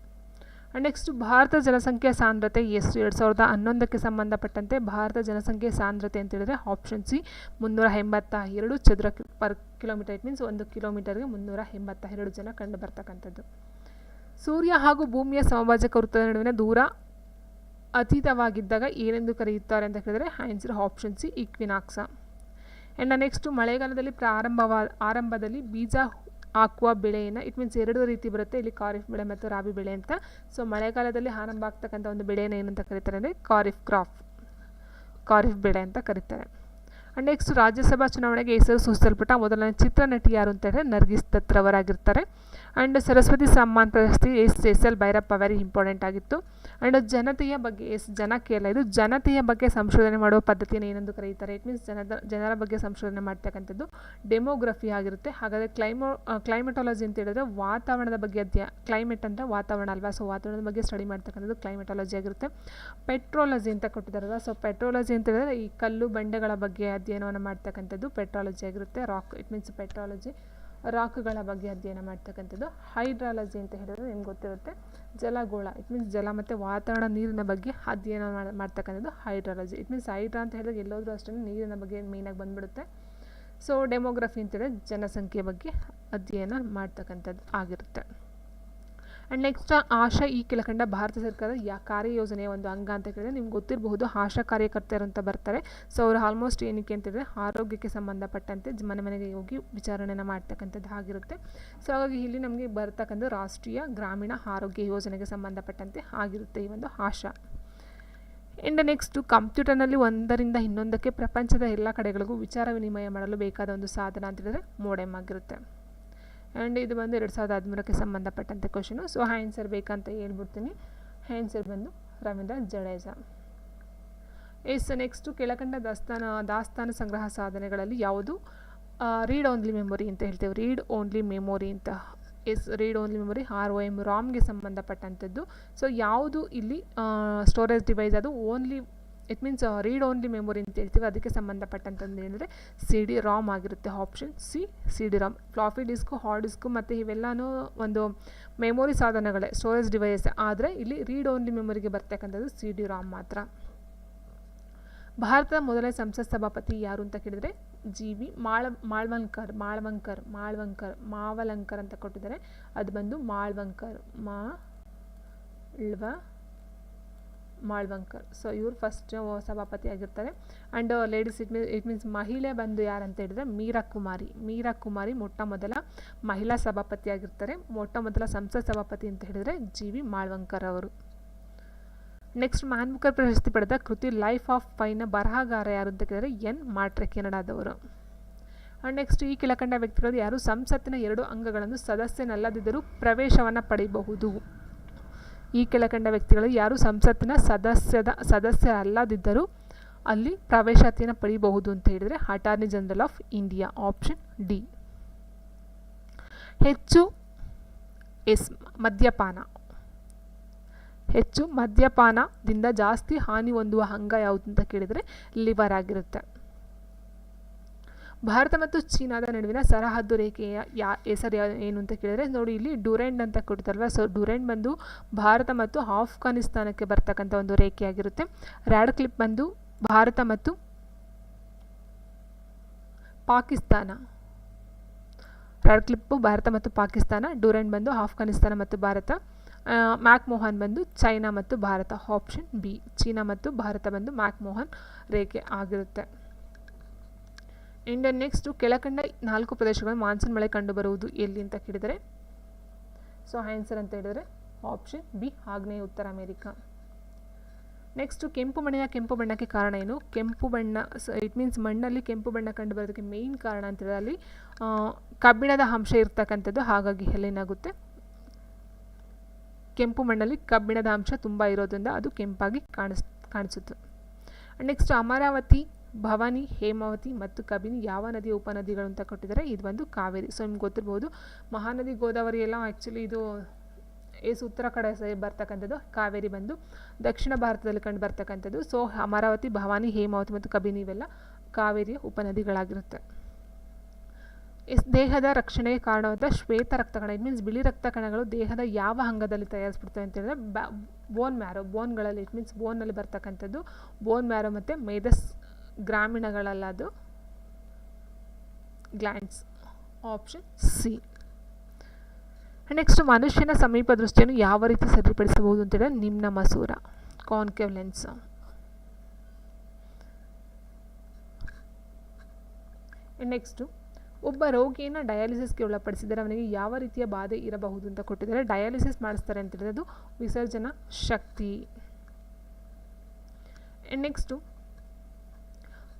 ನೆಕ್ಸ್ಟ್ ಭಾರತ ಜನಸಂಖ್ಯಾ ಸಾಂದ್ರತೆ ಎಷ್ಟು? 2011ಕ್ಕೆ ಸಂಬಂಧಪಟ್ಟಂತೆ ಭಾರತ ಜನಸಂಖ್ಯೆ ಸಾಂದ್ರತೆ ಅಂತ ಹೇಳಿದ್ರೆ ಆಪ್ಷನ್ ಸಿ 382 ಚದರ ಪರ್ ಕಿಲೋಮೀಟರ್. ಇಟ್ ಮೀನ್ಸ್ 1 ಕಿಲೋಮೀಟರ್ಗೆ 382 ಜನ ಕಂಡು ಬರ್ತಕ್ಕಂಥದ್ದು. ಸೂರ್ಯ ಹಾಗೂ ಭೂಮಿಯ ಸಮಭಾಜಕ ವೃತ್ತದ ನಡುವಿನ ದೂರ ಅತೀತವಾಗಿದ್ದಾಗ ಏನೆಂದು ಕರೆಯುತ್ತಾರೆ ಅಂತ ಕೇಳಿದರೆ answer option C equinox. And next ಮಳೆಗಾಲದಲ್ಲಿ ಆರಂಭದಲ್ಲಿ ಬೀಜ ಹಾಕುವ ಬೆಳೆಯನ್ನು ಇಟ್ ಮೀನ್ಸ್ 2 ರೀತಿ ಬರುತ್ತೆ ಇಲ್ಲಿ, ಖಾರಿಫ್ ಬೆಳೆ ಮತ್ತು ರಾಬಿ ಬೆಳೆ ಅಂತ. ಸೊ ಮಳೆಗಾಲದಲ್ಲಿ ಆರಂಭ ಆಗ್ತಕ್ಕಂಥ ಒಂದು ಬೆಳೆಯನ್ನು ಏನಂತ ಕರೀತಾರೆ ಅಂದರೆ ಖಾರಿಫ್ ಬೆಳೆ ಅಂತ ಕರೀತಾರೆ. ಆ್ಯಂಡ್ ನೆಕ್ಸ್ಟ್ ರಾಜ್ಯಸಭಾ ಚುನಾವಣೆಗೆ ಹೆಸರು ಸೂಚಿಸಲ್ಪಟ್ಟ ಮೊದಲನೇ ಚಿತ್ರನಟಿ ಯಾರು ಅಂತ ಹೇಳಿದ್ರೆ ನರ್ಗಿಸ್ ದತ್ ರವರಾಗಿರ್ತಾರೆ. ಆ್ಯಂಡ್ ಸರಸ್ವತಿ ಸಮ್ಮಾನ್ ಪ್ರಶಸ್ತಿ ಎಸ್.ಎಲ್. ಭೈರಪ್ಪ ವೆರಿ ಇಂಪಾರ್ಟೆಂಟ್ ಆಗಿತ್ತು. ಆ್ಯಂಡ್ ಜನತೆಯ ಬಗ್ಗೆ ಜನಕ್ಕೆ ಅಲ್ಲ, ಇದು ಜನತೆಯ ಬಗ್ಗೆ ಸಂಶೋಧನೆ ಮಾಡುವ ಪದ್ಧತಿಯನ್ನು ಏನೆಂದು ಕರೆಯುತ್ತಾರೆ? ಇಟ್ ಮೀನ್ಸ್ ಜನರ ಬಗ್ಗೆ ಸಂಶೋಧನೆ ಮಾಡ್ತಕ್ಕಂಥದ್ದು ಡೆಮೋಗ್ರಫಿ ಆಗಿರುತ್ತೆ. ಹಾಗಾದರೆ ಕ್ಲೈಮೆಟಾಲಜಿ ಅಂತ ಹೇಳಿದ್ರೆ ವಾತಾವರಣದ ಬಗ್ಗೆ ಕ್ಲೈಮೇಟ್ ಅಂದರೆ ವಾತಾವರಣ ಅಲ್ವಾ, ಸೊ ವಾತಾವರಣದ ಬಗ್ಗೆ ಸ್ಟಡಿ ಮಾಡ್ತಕ್ಕಂಥದ್ದು ಕ್ಲೈಮೆಟಾಲಜಿ ಆಗಿರುತ್ತೆ. ಪೆಟ್ರೋಲಜಿ ಅಂತ ಕೊಟ್ಟಿದ್ದಾರಲ್ಲ, ಸೊ ಪೆಟ್ರೋಲಜಿ ಅಂತ ಹೇಳಿದ್ರೆ ಈ ಕಲ್ಲು ಬಂಡೆಗಳ ಬಗ್ಗೆ ಅಧ್ಯಯನವನ್ನು ಮಾಡ್ತಕ್ಕಂಥದ್ದು ಪೆಟ್ರಾಲಜಿ ಆಗಿರುತ್ತೆ. ಇಟ್ ಮೀನ್ಸ್ ಪೆಟ್ರಾಲಜಿ ರಾಕ್ಗಳ ಬಗ್ಗೆ ಅಧ್ಯಯನ ಮಾಡ್ತಕ್ಕಂಥದ್ದು. ಹೈಡ್ರಾಲಜಿ ಅಂತ ಹೇಳಿದ್ರೆ ನಿಮ್ಗೆ ಗೊತ್ತಿರುತ್ತೆ ಜಲಗೋಳ, ಇಟ್ ಮೀನ್ಸ್ ಜಲ ಮತ್ತು ವಾತಾವರಣ ನೀರಿನ ಬಗ್ಗೆ ಅಧ್ಯಯನ ಮಾಡ್ತಕ್ಕಂಥದ್ದು ಹೈಡ್ರಾಲಜಿ. ಇಟ್ ಮೀನ್ಸ್ ಹೈಡ್ರಾ ಅಂತ ಹೇಳಿದ್ರೆ ಎಲ್ಲೋದ್ರೂ ಅಷ್ಟೇ ನೀರಿನ ಬಗ್ಗೆ ಮೇಯ್ನಾಗಿ ಬಂದ್ಬಿಡುತ್ತೆ. ಸೊ ಡೆಮೋಗ್ರಫಿ ಅಂತ ಹೇಳಿದ್ರೆ ಜನಸಂಖ್ಯೆ ಬಗ್ಗೆ ಅಧ್ಯಯನ ಮಾಡ್ತಕ್ಕಂಥದ್ದು ಆಗಿರುತ್ತೆ. ಆ್ಯಂಡ್ ನೆಕ್ಸ್ಟ್ ಆಶಾ ಈ ಕೆಳಕಂಡ ಭಾರತ ಸರ್ಕಾರದ ಕಾರ್ಯಯೋಜನೆಯ ಒಂದು ಅಂಗ ಅಂತ ಕೇಳಿದ್ರೆ ನಿಮ್ಗೆ ಗೊತ್ತಿರಬಹುದು ಆಶಾ ಕಾರ್ಯಕರ್ತರು ಅಂತ ಬರ್ತಾರೆ. ಸೊ ಅವರು ಆಲ್ಮೋಸ್ಟ್ ಏನಕ್ಕೆ ಅಂತಂದರೆ ಆರೋಗ್ಯಕ್ಕೆ ಸಂಬಂಧಪಟ್ಟಂತೆ ಮನೆ ಮನೆಗೆ ಹೋಗಿ ವಿಚಾರಣೆನ ಮಾಡ್ತಕ್ಕಂಥದ್ದು ಆಗಿರುತ್ತೆ. ಸೊ ಹಾಗಾಗಿ ಇಲ್ಲಿ ನಮಗೆ ಬರ್ತಕ್ಕಂಥ ರಾಷ್ಟ್ರೀಯ ಗ್ರಾಮೀಣ ಆರೋಗ್ಯ ಯೋಜನೆಗೆ ಸಂಬಂಧಪಟ್ಟಂತೆ ಆಗಿರುತ್ತೆ ಈ ಒಂದು ಆಶಾ. ಆ್ಯಂಡ್ ನೆಕ್ಸ್ಟು ಕಂಪ್ಯೂಟರ್ನಲ್ಲಿ ಒಂದರಿಂದ ಇನ್ನೊಂದಕ್ಕೆ ಪ್ರಪಂಚದ ಎಲ್ಲ ಕಡೆಗಳಿಗೂ ವಿಚಾರ ವಿನಿಮಯ ಮಾಡಲು ಬೇಕಾದ ಒಂದು ಸಾಧನ ಅಂತ ಹೇಳಿದ್ರೆ ಮೋಡೆಮ್ ಆಗಿರುತ್ತೆ. ಆ್ಯಂಡ್ ಇದು ಬಂದು 2013ಕ್ಕೆ ಸಂಬಂಧಪಟ್ಟಂತೆ ಕ್ವಶನು. ಸೊ ಆನ್ಸರ್ ಬೇಕಂತ ಹೇಳ್ಬಿಡ್ತೀನಿ. ಆನ್ಸರ್ ಬಂದು ರವೀಂದ್ರ ಜಡೇಜಾ. ನೆಕ್ಸ್ಟು ಕೆಳಕಂಡ ದಾಸ್ತಾನು ಸಂಗ್ರಹ ಸಾಧನೆಗಳಲ್ಲಿ ಯಾವುದು ರೀಡ್ ಓನ್ಲಿ ಮೆಮೊರಿ ಅಂತ ಹೇಳ್ತೇವೆ. ರೀಡ್ ಓನ್ಲಿ ಮೆಮೊರಿ ಅಂತ ರೀಡ್ ಓನ್ಲಿ ಮೆಮೊರಿ ROM ರಾಮ್ಗೆ ಸಂಬಂಧಪಟ್ಟಂಥದ್ದು. ಸೊ ಯಾವುದು ಇಲ್ಲಿ ಸ್ಟೋರೇಜ್ ಡಿವೈಸ್ ಅದು only it means read only memory ಅಂತ ಹೇಳ್ತೀವಿ, ಅದಕ್ಕೆ ಸಂಬಂಧಪಟ್ಟಂಥದ್ದು ಏನಂದರೆ CD-ROM ಆಗಿರುತ್ತೆ. Option C CD-ROM. Floppy disk, hard disk ಮತ್ತು ಇವೆಲ್ಲನೂ ಒಂದು ಮೆಮೊರಿ ಸಾಧನಗಳೇ, ಸ್ಟೋರೇಜ್ ಡಿವೈಸ್. ಆದರೆ ಇಲ್ಲಿ ರೀಡ್ ಓನ್ಲಿ ಮೆಮೊರಿಗೆ ಬರ್ತಕ್ಕಂಥದ್ದು CD-ROM ಮಾತ್ರ. ಭಾರತದ ಮೊದಲನೇ ಸಂಸತ್ ಸಭಾಪತಿ ಯಾರು ಅಂತ ಕೇಳಿದರೆ GV ಮಾವಲಂಕರ್ ಅಂತ ಕೊಟ್ಟಿದ್ದಾರೆ. ಅದು ಬಂದು ಮಾಳ್ವಂಕರ್. ಸೊ ಇವರು ಫಸ್ಟ್ ಸಭಾಪತಿ ಆಗಿರ್ತಾರೆ. ಆ್ಯಂಡ್ ಲೇಡೀಸ್ ಇಟ್ ಮೀನ್ಸ್ ಮಹಿಳೆ ಬಂದು ಯಾರು ಅಂತ ಹೇಳಿದ್ರೆ ಮೀರಾ ಕುಮಾರಿ ಮೊಟ್ಟ ಮೊದಲ ಮಹಿಳಾ ಸಭಾಪತಿ ಆಗಿರ್ತಾರೆ. ಮೊಟ್ಟ ಮೊದಲ ಸಂಸತ್ ಸಭಾಪತಿ ಅಂತ ಹೇಳಿದ್ರೆ GV ಮಾಳ್ವಂಕರ್ ಅವರು. ನೆಕ್ಸ್ಟ್ ಮ್ಯಾನ್-ಬುಕರ್ ಪ್ರಶಸ್ತಿ ಪಡೆದ ಕೃತಿ ಲೈಫ್ ಆಫ್ ಪೈನ ಬರಹಗಾರ ಯಾರು ಅಂತ ಕೇಳಿದ್ರೆ N. ಮಾಟ್ರೆ, ಕೆನಡಾದವರು. ಆ್ಯಂಡ್ ನೆಕ್ಸ್ಟ್ ಈ ಕೆಳಕಂಡ ವ್ಯಕ್ತಿಗಳು ಯಾರು ಸಂಸತ್ತಿನ 2 ಅಂಗಗಳನ್ನು ಸದಸ್ಯನಲ್ಲದಿದ್ದರೂ ಪ್ರವೇಶವನ್ನು ಪಡೆಯಬಹುದು? ಈ ಕೆಳಕಂಡ ವ್ಯಕ್ತಿಗಳು ಯಾರು ಸಂಸತ್ತಿನ ಸದಸ್ಯರಲ್ಲದಿದ್ದರೂ ಅಲ್ಲಿ ಪ್ರವೇಶಾತಿಯನ್ನು ಪಡೆಯಬಹುದು ಅಂತ ಹೇಳಿದರೆ attorney general of India. Option D. ಹೆಚ್ಚು ಮದ್ಯಪಾನ ಹೆಚ್ಚು ಮದ್ಯಪಾನದಿಂದ ಜಾಸ್ತಿ ಹಾನಿ ಹೊಂದುವ ಅಂಗ ಯಾವುದು ಅಂತ ಕೇಳಿದರೆ ಲಿವರ್ ಆಗಿರುತ್ತೆ. ಭಾರತ ಮತ್ತು ಚೀನಾದ ನಡುವಿನ ಸರಹದ್ದು ರೇಖೆಯ ಹೆಸರು ಏನು ಅಂತ ಕೇಳಿದರೆ ನೋಡಿ ಇಲ್ಲಿ ಡ್ಯೂರೆಂಡ್ ಅಂತ ಕೊಡ್ತಾರಲ್ವ. ಸೊ ಡ್ಯೂರೆಂಡ್ ಬಂದು ಭಾರತ ಮತ್ತು ಆಫ್ಘಾನಿಸ್ತಾನಕ್ಕೆ ಬರ್ತಕ್ಕಂಥ ಒಂದು ರೇಖೆಯಾಗಿರುತ್ತೆ. ರ್ಯಾಡ್ ಕ್ಲಿಪ್ ಬಂದು ಭಾರತ ಮತ್ತು ಪಾಕಿಸ್ತಾನ. ರ್ಯಾಡ್ ಕ್ಲಿಪ್ಪು ಭಾರತ ಮತ್ತು ಪಾಕಿಸ್ತಾನ, ಡ್ಯೂರೆಂಡ್ ಬಂದು ಆಫ್ಘಾನಿಸ್ತಾನ ಮತ್ತು ಭಾರತ, ಮ್ಯಾಕ್ಮೋಹನ್ ಬಂದು ಚೈನಾ ಮತ್ತು ಭಾರತ. ಆಪ್ಷನ್ ಬಿ ಚೀನಾ ಮತ್ತು ಭಾರತ ಬಂದು ಮ್ಯಾಕ್ಮೋಹನ್ ರೇಖೆ ಆಗಿರುತ್ತೆ. ಇಂಡಿಯನ್ ನೆಕ್ಸ್ಟು ಕೆಳಕಂಡ 4 ಪ್ರದೇಶಗಳು ಮಾನ್ಸೂನ್ ಮಳೆ ಕಂಡುಬರುವುದು ಎಲ್ಲಿ ಅಂತ ಕೇಳಿದರೆ ಸೊ ಆನ್ಸರ್ ಅಂತ ಹೇಳಿದರೆ ಆಪ್ಷನ್ ಬಿ ಆಗ್ನೇಯ ಉತ್ತರ ಅಮೆರಿಕಾ. ನೆಕ್ಸ್ಟು ಕೆಂಪು ಬಣ್ಣಕ್ಕೆ ಕಾರಣ ಏನು? ಕೆಂಪು ಬಣ್ಣ ಇಟ್ ಮೀನ್ಸ್ ಮಣ್ಣಲ್ಲಿ ಕೆಂಪು ಬಣ್ಣ ಕಂಡು ಬರೋದಕ್ಕೆ ಮೇಯ್ನ್ ಕಾರಣ ಅಂತ ಹೇಳಿದ್ರೆ ಅಲ್ಲಿ ಕಬ್ಬಿಣದ ಅಂಶ ಇರ್ತಕ್ಕಂಥದ್ದು, ಹಾಗಾಗಿ ಏನಾಗುತ್ತೆ ಕೆಂಪು ಮಣ್ಣಲ್ಲಿ ಕಬ್ಬಿಣದ ಅಂಶ ತುಂಬ ಇರೋದ್ರಿಂದ ಅದು ಕೆಂಪಾಗಿ ಕಾಣಿಸುತ್ತೆ. ನೆಕ್ಸ್ಟ್ ಅಮರಾವತಿ, ಭವಾನಿ, ಹೇಮಾವತಿ ಮತ್ತು ಕಬಿನಿ ಯಾವ ನದಿಯ ಉಪನದಿಗಳು ಅಂತ ಕೊಟ್ಟಿದ್ದಾರೆ. ಇದು ಒಂದು ಕಾವೇರಿ. ಸೊ ನಿಮ್ಗೆ ಗೊತ್ತಿರ್ಬೋದು ಮಹಾನದಿ ಗೋದಾವರಿ ಎಲ್ಲ ಆ್ಯಕ್ಚುಲಿ ಇದು ಉತ್ತರ ಕಡೆ ಬರ್ತಕ್ಕಂಥದ್ದು, ಕಾವೇರಿ ಬಂದು ದಕ್ಷಿಣ ಭಾರತದಲ್ಲಿ ಕಂಡು ಬರ್ತಕ್ಕಂಥದ್ದು. ಸೊ ಅಮರಾವತಿ, ಭವಾನಿ, ಹೇಮಾವತಿ ಮತ್ತು ಕಬಿನಿ ಇವೆಲ್ಲ ಕಾವೇರಿಯ ಉಪನದಿಗಳಾಗಿರುತ್ತೆ. ದೇಹದ ರಕ್ಷಣೆಗೆ ಕಾರಣವಾದ ಶ್ವೇತ ರಕ್ತ ಕಣ ಇಟ್ ಮೀನ್ಸ್ ಬಿಳಿ ರಕ್ತ ಕಣಗಳು ದೇಹದ ಯಾವ ಅಂಗದಲ್ಲಿ ತಯಾರಿಸ್ಬಿಡ್ತವೆ ಅಂತ ಹೇಳಿದ್ರೆ ಬೋನ್ ಮ್ಯಾರೋ, ಬೋನ್ಗಳಲ್ಲಿ ಇಟ್ ಮೀನ್ಸ್ ಬೋನ್ನಲ್ಲಿ ಬರ್ತಕ್ಕಂಥದ್ದು ಬೋನ್ ಮ್ಯಾರೋ ಮತ್ತು ಮೇಧಸ್ ಗ್ರಾಮೀಣಗಳಲ್ಲ, ಅದು ಗ್ಲ್ಯಾಂಡ್ಸ್. Option C. ನೆಕ್ಸ್ಟ್ ಮನುಷ್ಯನ ಸಮೀಪ ದೃಷ್ಟಿಯನ್ನು ಯಾವ ರೀತಿ ಸರಿಪಡಿಸಬಹುದು ಅಂತೇಳಿದ್ರೆ ನಿಮ್ನ ಮಸೂರ, ಕಾನ್ಕೇವ್ ಲೆನ್ಸ್. ನೆಕ್ಸ್ಟು ಒಬ್ಬ ರೋಗಿಯನ್ನು ಡಯಾಲಿಸಿಸ್ಗೆ ಒಳಪಡಿಸಿದರೆ ಅವನಿಗೆ ಯಾವ ರೀತಿಯ ಬಾಧೆ ಇರಬಹುದು ಅಂತ ಕೊಟ್ಟಿದ್ದಾರೆ. ಡಯಾಲಿಸಿಸ್ ಮಾಡಿಸ್ತಾರೆ ಅಂತ ಹೇಳಿದ್ರೆ ಅದು ವಿಸರ್ಜನಾ ಶಕ್ತಿ. ನೆಕ್ಸ್ಟು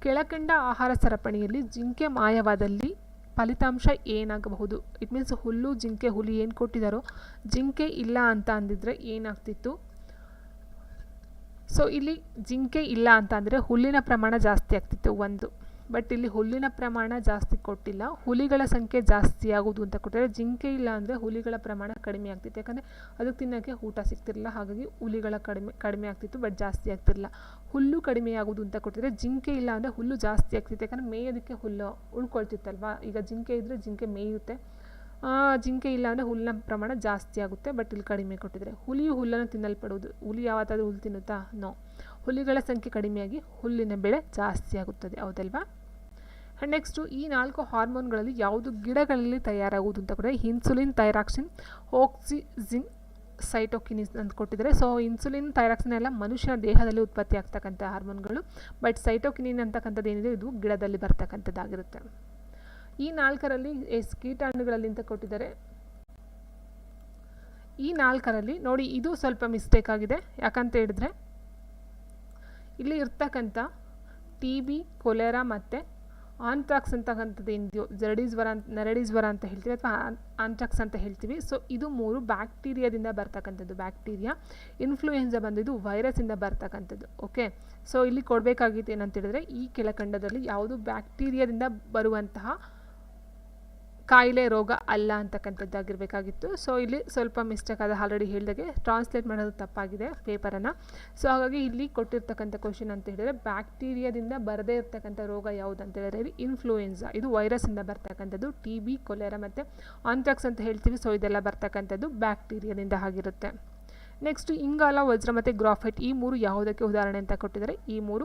ಕೆಳಕಂಡ ಆಹಾರ ಸರಪಣಿಯಲ್ಲಿ ಜಿಂಕೆ ಮಾಯವಾದಲ್ಲಿ ಫಲಿತಾಂಶ ಏನಾಗಬಹುದು? ಇಟ್ ಮೀನ್ಸ್ ಹುಲ್ಲು, ಜಿಂಕೆ, ಹುಲಿ ಏನು ಕೊಟ್ಟಿದ್ದಾರೋ ಜಿಂಕೆ ಇಲ್ಲ ಅಂತ ಅಂದಿದ್ರೆ ಏನಾಗ್ತಿತ್ತು? ಸೊ ಇಲ್ಲಿ ಜಿಂಕೆ ಇಲ್ಲ ಅಂತ ಅಂದರೆ ಹುಲ್ಲಿನ ಪ್ರಮಾಣ ಜಾಸ್ತಿ ಆಗ್ತಿತ್ತು ಒಂದು, ಬಟ್ ಇಲ್ಲಿ ಹುಲ್ಲಿನ ಪ್ರಮಾಣ ಜಾಸ್ತಿ ಕೊಟ್ಟಿಲ್ಲ, ಹುಲಿಗಳ ಸಂಖ್ಯೆ ಜಾಸ್ತಿ ಆಗೋದು ಅಂತ ಕೊಟ್ಟಿದ್ದಾರೆ. ಜಿಂಕೆ ಇಲ್ಲ ಅಂದರೆ ಹುಲಿಗಳ ಪ್ರಮಾಣ ಕಡಿಮೆ ಆಗ್ತಿತ್ತು, ಯಾಕಂದರೆ ಅದಕ್ಕೆ ತಿನ್ನೋಕ್ಕೆ ಊಟ ಸಿಗ್ತಿರಲಿಲ್ಲ, ಹಾಗಾಗಿ ಹುಲಿಗಳ ಕಡಿಮೆ ಆಗ್ತಿತ್ತು ಬಟ್ ಜಾಸ್ತಿ ಆಗ್ತಿರಲಿಲ್ಲ. ಹುಲ್ಲು ಕಡಿಮೆ ಆಗೋದು ಅಂತ ಕೊಟ್ಟಿದ್ದಾರೆ. ಜಿಂಕೆ ಇಲ್ಲ ಅಂದರೆ ಹುಲ್ಲು ಜಾಸ್ತಿ ಆಗ್ತಿತ್ತು, ಯಾಕಂದರೆ ಮೇಯೋದಕ್ಕೆ ಹುಲ್ಲು ಉಳ್ಕೊಳ್ತಿತ್ತಲ್ವ. ಈಗ ಜಿಂಕೆ ಇದ್ದರೆ ಜಿಂಕೆ ಮೇಯುತ್ತೆ, ಜಿಂಕೆ ಇಲ್ಲ ಅಂದರೆ ಹುಲ್ಲಿನ ಪ್ರಮಾಣ ಜಾಸ್ತಿ ಆಗುತ್ತೆ, ಬಟ್ ಇಲ್ಲಿ ಕಡಿಮೆ ಕೊಟ್ಟಿದ್ದಾರೆ. ಹುಲಿಯು ಹುಲ್ಲನ್ನು ತಿನ್ನಲ್ಪಡುವುದು, ಹುಲಿ ಯಾವತ್ತಾದರೂ ಹುಲ್ಲು ತಿನ್ನುತ್ತಾ? ನೋ. ಹುಲಿಗಳ ಸಂಖ್ಯೆ ಕಡಿಮೆಯಾಗಿ ಹುಲ್ಲಿನ ಬೆಳೆ ಜಾಸ್ತಿ ಆಗುತ್ತದೆ, ಹೌದಲ್ವಾ? ನೆಕ್ಸ್ಟು ಈ 4 ಹಾರ್ಮೋನ್ಗಳಲ್ಲಿ ಯಾವುದು ಗಿಡಗಳಲ್ಲಿ ತಯಾರಾಗುವುದು ಅಂತ ಕೊಟ್ಟರೆ ಇನ್ಸುಲಿನ್, ಥೈರಾಕ್ಸಿನ್, ಆಕ್ಸಿಜಿನ್, ಸೈಟೋಕಿನಿನ್ ಅಂತ ಕೊಟ್ಟಿದ್ದಾರೆ. ಸೊ ಇನ್ಸುಲಿನ್, ಥೈರಾಕ್ಸಿನ್ ಎಲ್ಲ ಮನುಷ್ಯನ ದೇಹದಲ್ಲಿ ಉತ್ಪತ್ತಿ ಆಗ್ತಕ್ಕಂಥ ಹಾರ್ಮೋನ್ಗಳು, ಬಟ್ ಸೈಟೋಕಿನಿನ್ ಅಂತಕ್ಕಂಥದ್ದು ಏನಿದೆ ಇದು ಗಿಡದಲ್ಲಿ ಬರ್ತಕ್ಕಂಥದ್ದಾಗಿರುತ್ತೆ. ಈ 4ರಲ್ಲಿ ಕೀಟಾಣುಗಳಲ್ಲಿ ಅಂತ ಕೊಟ್ಟಿದ್ದಾರೆ. ಈ 4ರಲ್ಲಿ ನೋಡಿ ಇದು ಸ್ವಲ್ಪ ಮಿಸ್ಟೇಕ್ ಆಗಿದೆ, ಯಾಕಂತ ಹೇಳಿದ್ರೆ ಇಲ್ಲಿ ಇರ್ತಕ್ಕಂಥ TB, ಕೊಲೆರಾ ಮತ್ತು ಆಂಥ್ರಾಕ್ಸ್ ಅಂತಕ್ಕಂಥದ್ದು ಏನಿದೆಯೋ ನರಡಿ ಜ್ವರ ಅಂತ ಹೇಳ್ತೀವಿ ಅಥವಾ ಆಂಥ್ರಾಕ್ಸ್ ಅಂತ ಹೇಳ್ತೀವಿ. ಸೊ ಇದು 3 ಬ್ಯಾಕ್ಟೀರಿಯಾದಿಂದ ಬರ್ತಕ್ಕಂಥದ್ದು. ಬ್ಯಾಕ್ಟೀರಿಯಾ. ಇನ್ಫ್ಲೂಯೆನ್ಸಾ ಬಂದು ಇದು ವೈರಸ್ಸಿಂದ ಬರ್ತಕ್ಕಂಥದ್ದು. ಓಕೆ, ಸೊ ಇಲ್ಲಿ ಕೊಡಬೇಕಾಗಿತ್ತು ಏನಂತ ಹೇಳಿದ್ರೆ ಈ ಕೆಳಕಂಡದಲ್ಲಿ ಯಾವುದು ಬ್ಯಾಕ್ಟೀರಿಯಾದಿಂದ ಬರುವಂತಹ ಕಾಯಿಲೆ, ರೋಗ ಅಲ್ಲ ಅಂತಕ್ಕಂಥದ್ದಾಗಿರಬೇಕಾಗಿತ್ತು. ಸೊ ಇಲ್ಲಿ ಸ್ವಲ್ಪ ಮಿಸ್ಟೇಕ್ ಆದ, ಆಲ್ರೆಡಿ ಹೇಳಿದಾಗೆ ಟ್ರಾನ್ಸ್ಲೇಟ್ ಮಾಡೋದು ತಪ್ಪಾಗಿದೆ ಪೇಪರನ್ನು. ಸೊ ಹಾಗಾಗಿ ಇಲ್ಲಿ ಕೊಟ್ಟಿರ್ತಕ್ಕಂಥ ಕ್ವಶನ್ ಅಂತ ಹೇಳಿದರೆ ಬ್ಯಾಕ್ಟೀರಿಯಾದಿಂದ ಬರದೇ ಇರ್ತಕ್ಕಂಥ ರೋಗ ಯಾವುದು ಅಂತ ಹೇಳಿದ್ರೆ ಇನ್ಫ್ಲೂಯೆನ್ಸಾ, ಇದು ವೈರಸ್ಸಿಂದ ಬರ್ತಕ್ಕಂಥದ್ದು. TB, ಕೊಲೆರಾ ಮತ್ತು ಆಂಥ್ರಾಕ್ಸ್ ಅಂತ ಹೇಳ್ತೀವಿ. ಸೊ ಇದೆಲ್ಲ ಬರ್ತಕ್ಕಂಥದ್ದು ಬ್ಯಾಕ್ಟೀರಿಯಾದಿಂದ ಆಗಿರುತ್ತೆ. ನೆಕ್ಸ್ಟ್ ಇಂಗಾಲ, ವಜ್ರ ಮತ್ತು ಗ್ರಾಫೈಟ್ ಈ 3 ಯಾವುದಕ್ಕೆ ಉದಾಹರಣೆ ಅಂತ ಕೊಟ್ಟಿದ್ದಾರೆ. ಈ 3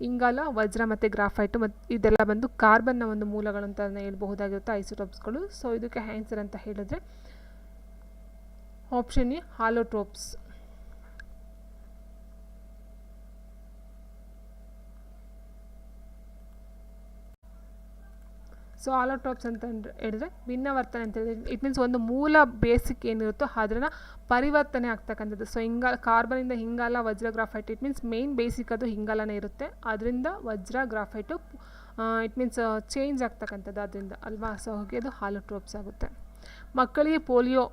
ಇಂಗಾಲ, ವಜ್ರ ಮತ್ತು ಗ್ರಾಫೈಟ್ ಮತ್ತು ಇದೆಲ್ಲ ಬಂದು ಕಾರ್ಬನ್ನ ಒಂದು ಮೂಲಗಳು ಅಂತ ಹೇಳ್ಬಹುದಾಗಿರುತ್ತೆ, ಐಸೋಟೋಪ್ಸ್ಗಳು. ಸೊ ಇದಕ್ಕೆ ಆನ್ಸರ್ ಅಂತ ಹೇಳಿದ್ರೆ ಆಪ್ಷನ್ ಎ ಹಾಲೋಟ್ರೋಪ್ಸ್. ಸೊ ಆಲೋಟ್ರೋಪ್ಸ್ ಅಂತ ಹೇಳಿದ್ರೆ ಭಿನ್ನವರ್ತನೆ ಅಂತ ಹೇಳಿದ್ರೆ ಇಟ್ ಮೀನ್ಸ್ ಒಂದು ಮೂಲ ಬೇಸಿಕ್ ಏನಿರುತ್ತೋ ಅದನ್ನು ಪರಿವರ್ತನೆ ಆಗ್ತಕ್ಕಂಥದ್ದು. ಸೊ ಕಾರ್ಬನಿಂದ ಇಂಗಾಲ, ವಜ್ರ, graphite it means main basic ಅದು ಇಂಗಾಲನೇ ಇರುತ್ತೆ, ಅದರಿಂದ ವಜ್ರ, ಗ್ರಾಫೈಟು ಇಟ್ ಮೀನ್ಸ್ ಚೇಂಜ್ ಆಗ್ತಕ್ಕಂಥದ್ದು ಅದರಿಂದ ಅಲ್ವಾ. ಸೊ ಹಾಗೆ ಅದು ಹಾಲೋಟ್ರೋಪ್ಸ್ ಆಗುತ್ತೆ. ಮಕ್ಕಳಿಗೆ ಪೋಲಿಯೋ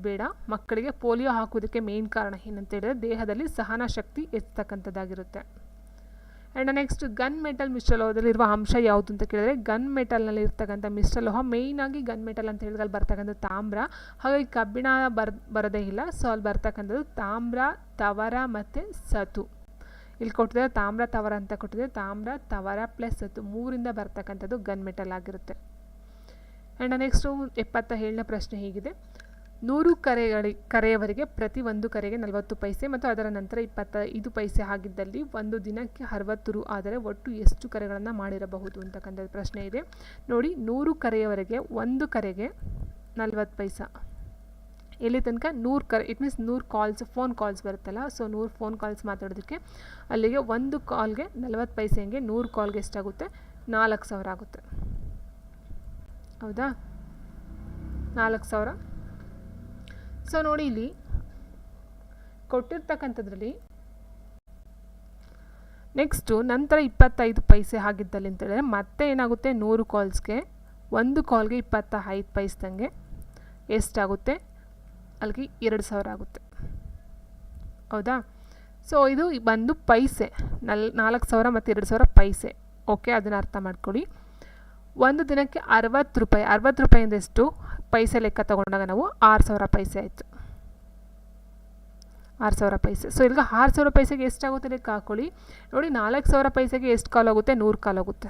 ಬೇಡ, ಮಕ್ಕಳಿಗೆ ಪೋಲಿಯೋ ಹಾಕೋದಕ್ಕೆ ಮೇನ್ ಕಾರಣ ಏನಂತ ಹೇಳಿದ್ರೆ ದೇಹದಲ್ಲಿ ಸಹನ ಶಕ್ತಿ ಹೆಚ್ಚತಕ್ಕಂಥದ್ದಾಗಿರುತ್ತೆ. ಆ್ಯಂಡ್ ನೆಕ್ಸ್ಟ್ ಗನ್ ಮೆಟಲ್ ಮಿಶ್ರಲೋಹದಲ್ಲಿರುವ ಅಂಶ ಯಾವುದು ಅಂತ ಕೇಳಿದ್ರೆ ಗನ್ ಮೆಟಲ್ನಲ್ಲಿ ಇರ್ತಕ್ಕಂಥ ಮಿಶ್ರಲೋಹ ಮೇಯ್ನಾಗಿ ಗನ್ ಮೆಟಲ್ ಅಂತ ಹೇಳಿದ್ರೆ ಅಲ್ಲಿ ಬರ್ತಕ್ಕಂಥ ತಾಮ್ರ, ಹಾಗಾಗಿ ಕಬ್ಬಿಣ ಬರೋದೇ ಇಲ್ಲ. ಸೊ ಅಲ್ಲಿ ಬರ್ತಕ್ಕಂಥದ್ದು ತಾಮ್ರ, ತವರ ಮತ್ತು ಸತು. ಇಲ್ಲಿ ಕೊಟ್ಟಿದ್ದಾರೆ ತಾಮ್ರ ತವರ ಅಂತ ಕೊಟ್ಟಿದ್ದಾರೆ. ತಾಮ್ರ ತವರ ಪ್ಲಸ್ ಸತು ಮೂರಿಂದ ಬರ್ತಕ್ಕಂಥದ್ದು ಗನ್ ಮೆಟಲ್ ಆಗಿರುತ್ತೆ. ಆ್ಯಂಡ್ ನೆಕ್ಸ್ಟು 77ನೇ ಪ್ರಶ್ನೆ ಹೀಗಿದೆ. 100 ಕರೆಯವರೆಗೆ ಪ್ರತಿ ಒಂದು ಕರೆಗೆ 40 ಪೈಸೆ ಮತ್ತು ಅದರ ನಂತರ 25 ಪೈಸೆ ಆಗಿದ್ದಲ್ಲಿ ಒಂದು ದಿನಕ್ಕೆ 60 ರು ಆದರೆ ಒಟ್ಟು ಎಷ್ಟು ಕರೆಗಳನ್ನು ಮಾಡಿರಬಹುದು ಅಂತಕ್ಕಂಥ ಪ್ರಶ್ನೆ ಇದೆ. ನೋಡಿ, 100 ಕರೆಯವರೆಗೆ ಒಂದು ಕರೆಗೆ 40 ಪೈಸಾ. ಎಲ್ಲಿ ತನಕ 100 ಕರೆ, it means 100 calls, phone calls ಬರುತ್ತಲ್ಲ. ಸೊ 100 ಫೋನ್ ಕಾಲ್ಸ್ ಮಾತಾಡೋದಕ್ಕೆ ಅಲ್ಲಿಗೆ ಒಂದು ಕಾಲ್ಗೆ 40 ಪೈಸೆ. ಹಂಗೆ 100 ಕಾಲ್ಗೆ ಎಷ್ಟಾಗುತ್ತೆ? 4000 ಆಗುತ್ತೆ. ಹೌದಾ? 4000. ಸೊ ನೋಡಿ, ಇಲ್ಲಿ ಕೊಟ್ಟಿರ್ತಕ್ಕಂಥದ್ರಲ್ಲಿ ನೆಕ್ಸ್ಟು ನಂತರ 25 ಪೈಸೆ ಆಗಿದ್ದಲ್ಲಿ ಅಂತೇಳಿದ್ರೆ ಮತ್ತೆ ಏನಾಗುತ್ತೆ, 100 ಕಾಲ್ಸ್ಗೆ ಒಂದು ಕಾಲ್ಗೆ 25 ಪೈಸದಂಗೆ ಎಷ್ಟಾಗುತ್ತೆ? ಅಲ್ಲಿಗೆ 2000 ಆಗುತ್ತೆ. ಹೌದಾ? ಸೊ ಇದು ಬಂದು ಪೈಸೆ, 4000 ಮತ್ತು 2000 ಪೈಸೆ. ಓಕೆ, ಅದನ್ನು ಅರ್ಥ ಮಾಡ್ಕೊಳ್ಳಿ. ಒಂದು ದಿನಕ್ಕೆ 60 ರೂಪಾಯಿ. 60 ರೂಪಾಯಿಂದ ಎಷ್ಟು ಪೈಸೆ ಲೆಕ್ಕ ತಗೊಂಡಾಗ ನಾವು 6000 ಪೈಸೆ ಆಯಿತು. 6000 ಪೈಸೆ. ಸೊ ಈಗ 6000 ಪೈಸೆಗೆ ಎಷ್ಟಾಗುತ್ತೆ ಲೆಕ್ಕ ಹಾಕೊಳ್ಳಿ. ನೋಡಿ, 4000 ಪೈಸೆಗೆ ಎಷ್ಟು ಕಾಲ್ ಹೋಗುತ್ತೆ? 100 ಕಾಲ್ ಹೋಗುತ್ತೆ.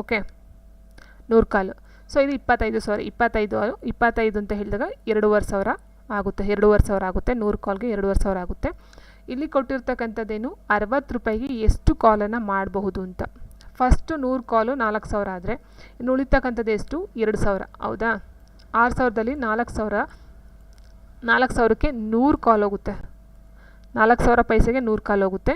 ಓಕೆ, 100 ಕಾಲು. ಸೊ ಇದು 25 ಅಂತ ಹೇಳಿದಾಗ 2500 ಆಗುತ್ತೆ. 2500 ಆಗುತ್ತೆ. 100 ಕಾಲ್ಗೆ 2500 ಆಗುತ್ತೆ. ಇಲ್ಲಿ ಕೊಟ್ಟಿರ್ತಕ್ಕಂಥದ್ದೇನು, 60 ರೂಪಾಯಿಗೆ ಎಷ್ಟು ಕಾಲನ್ನು ಮಾಡಬಹುದು ಅಂತ. ಫಸ್ಟು 100 ಕಾಲು 4000 ಆದರೆ ಇನ್ನು ಉಳಿತಕ್ಕಂಥದ್ದು ಎಷ್ಟು? 2000. ಹೌದಾ? 6000ದಲ್ಲಿ 4000ಕ್ಕೆ 100 ಕಾಲ್ ಹೋಗುತ್ತೆ. 4000 ಪೈಸೆಗೆ 100 ಕಾಲ್ ಹೋಗುತ್ತೆ.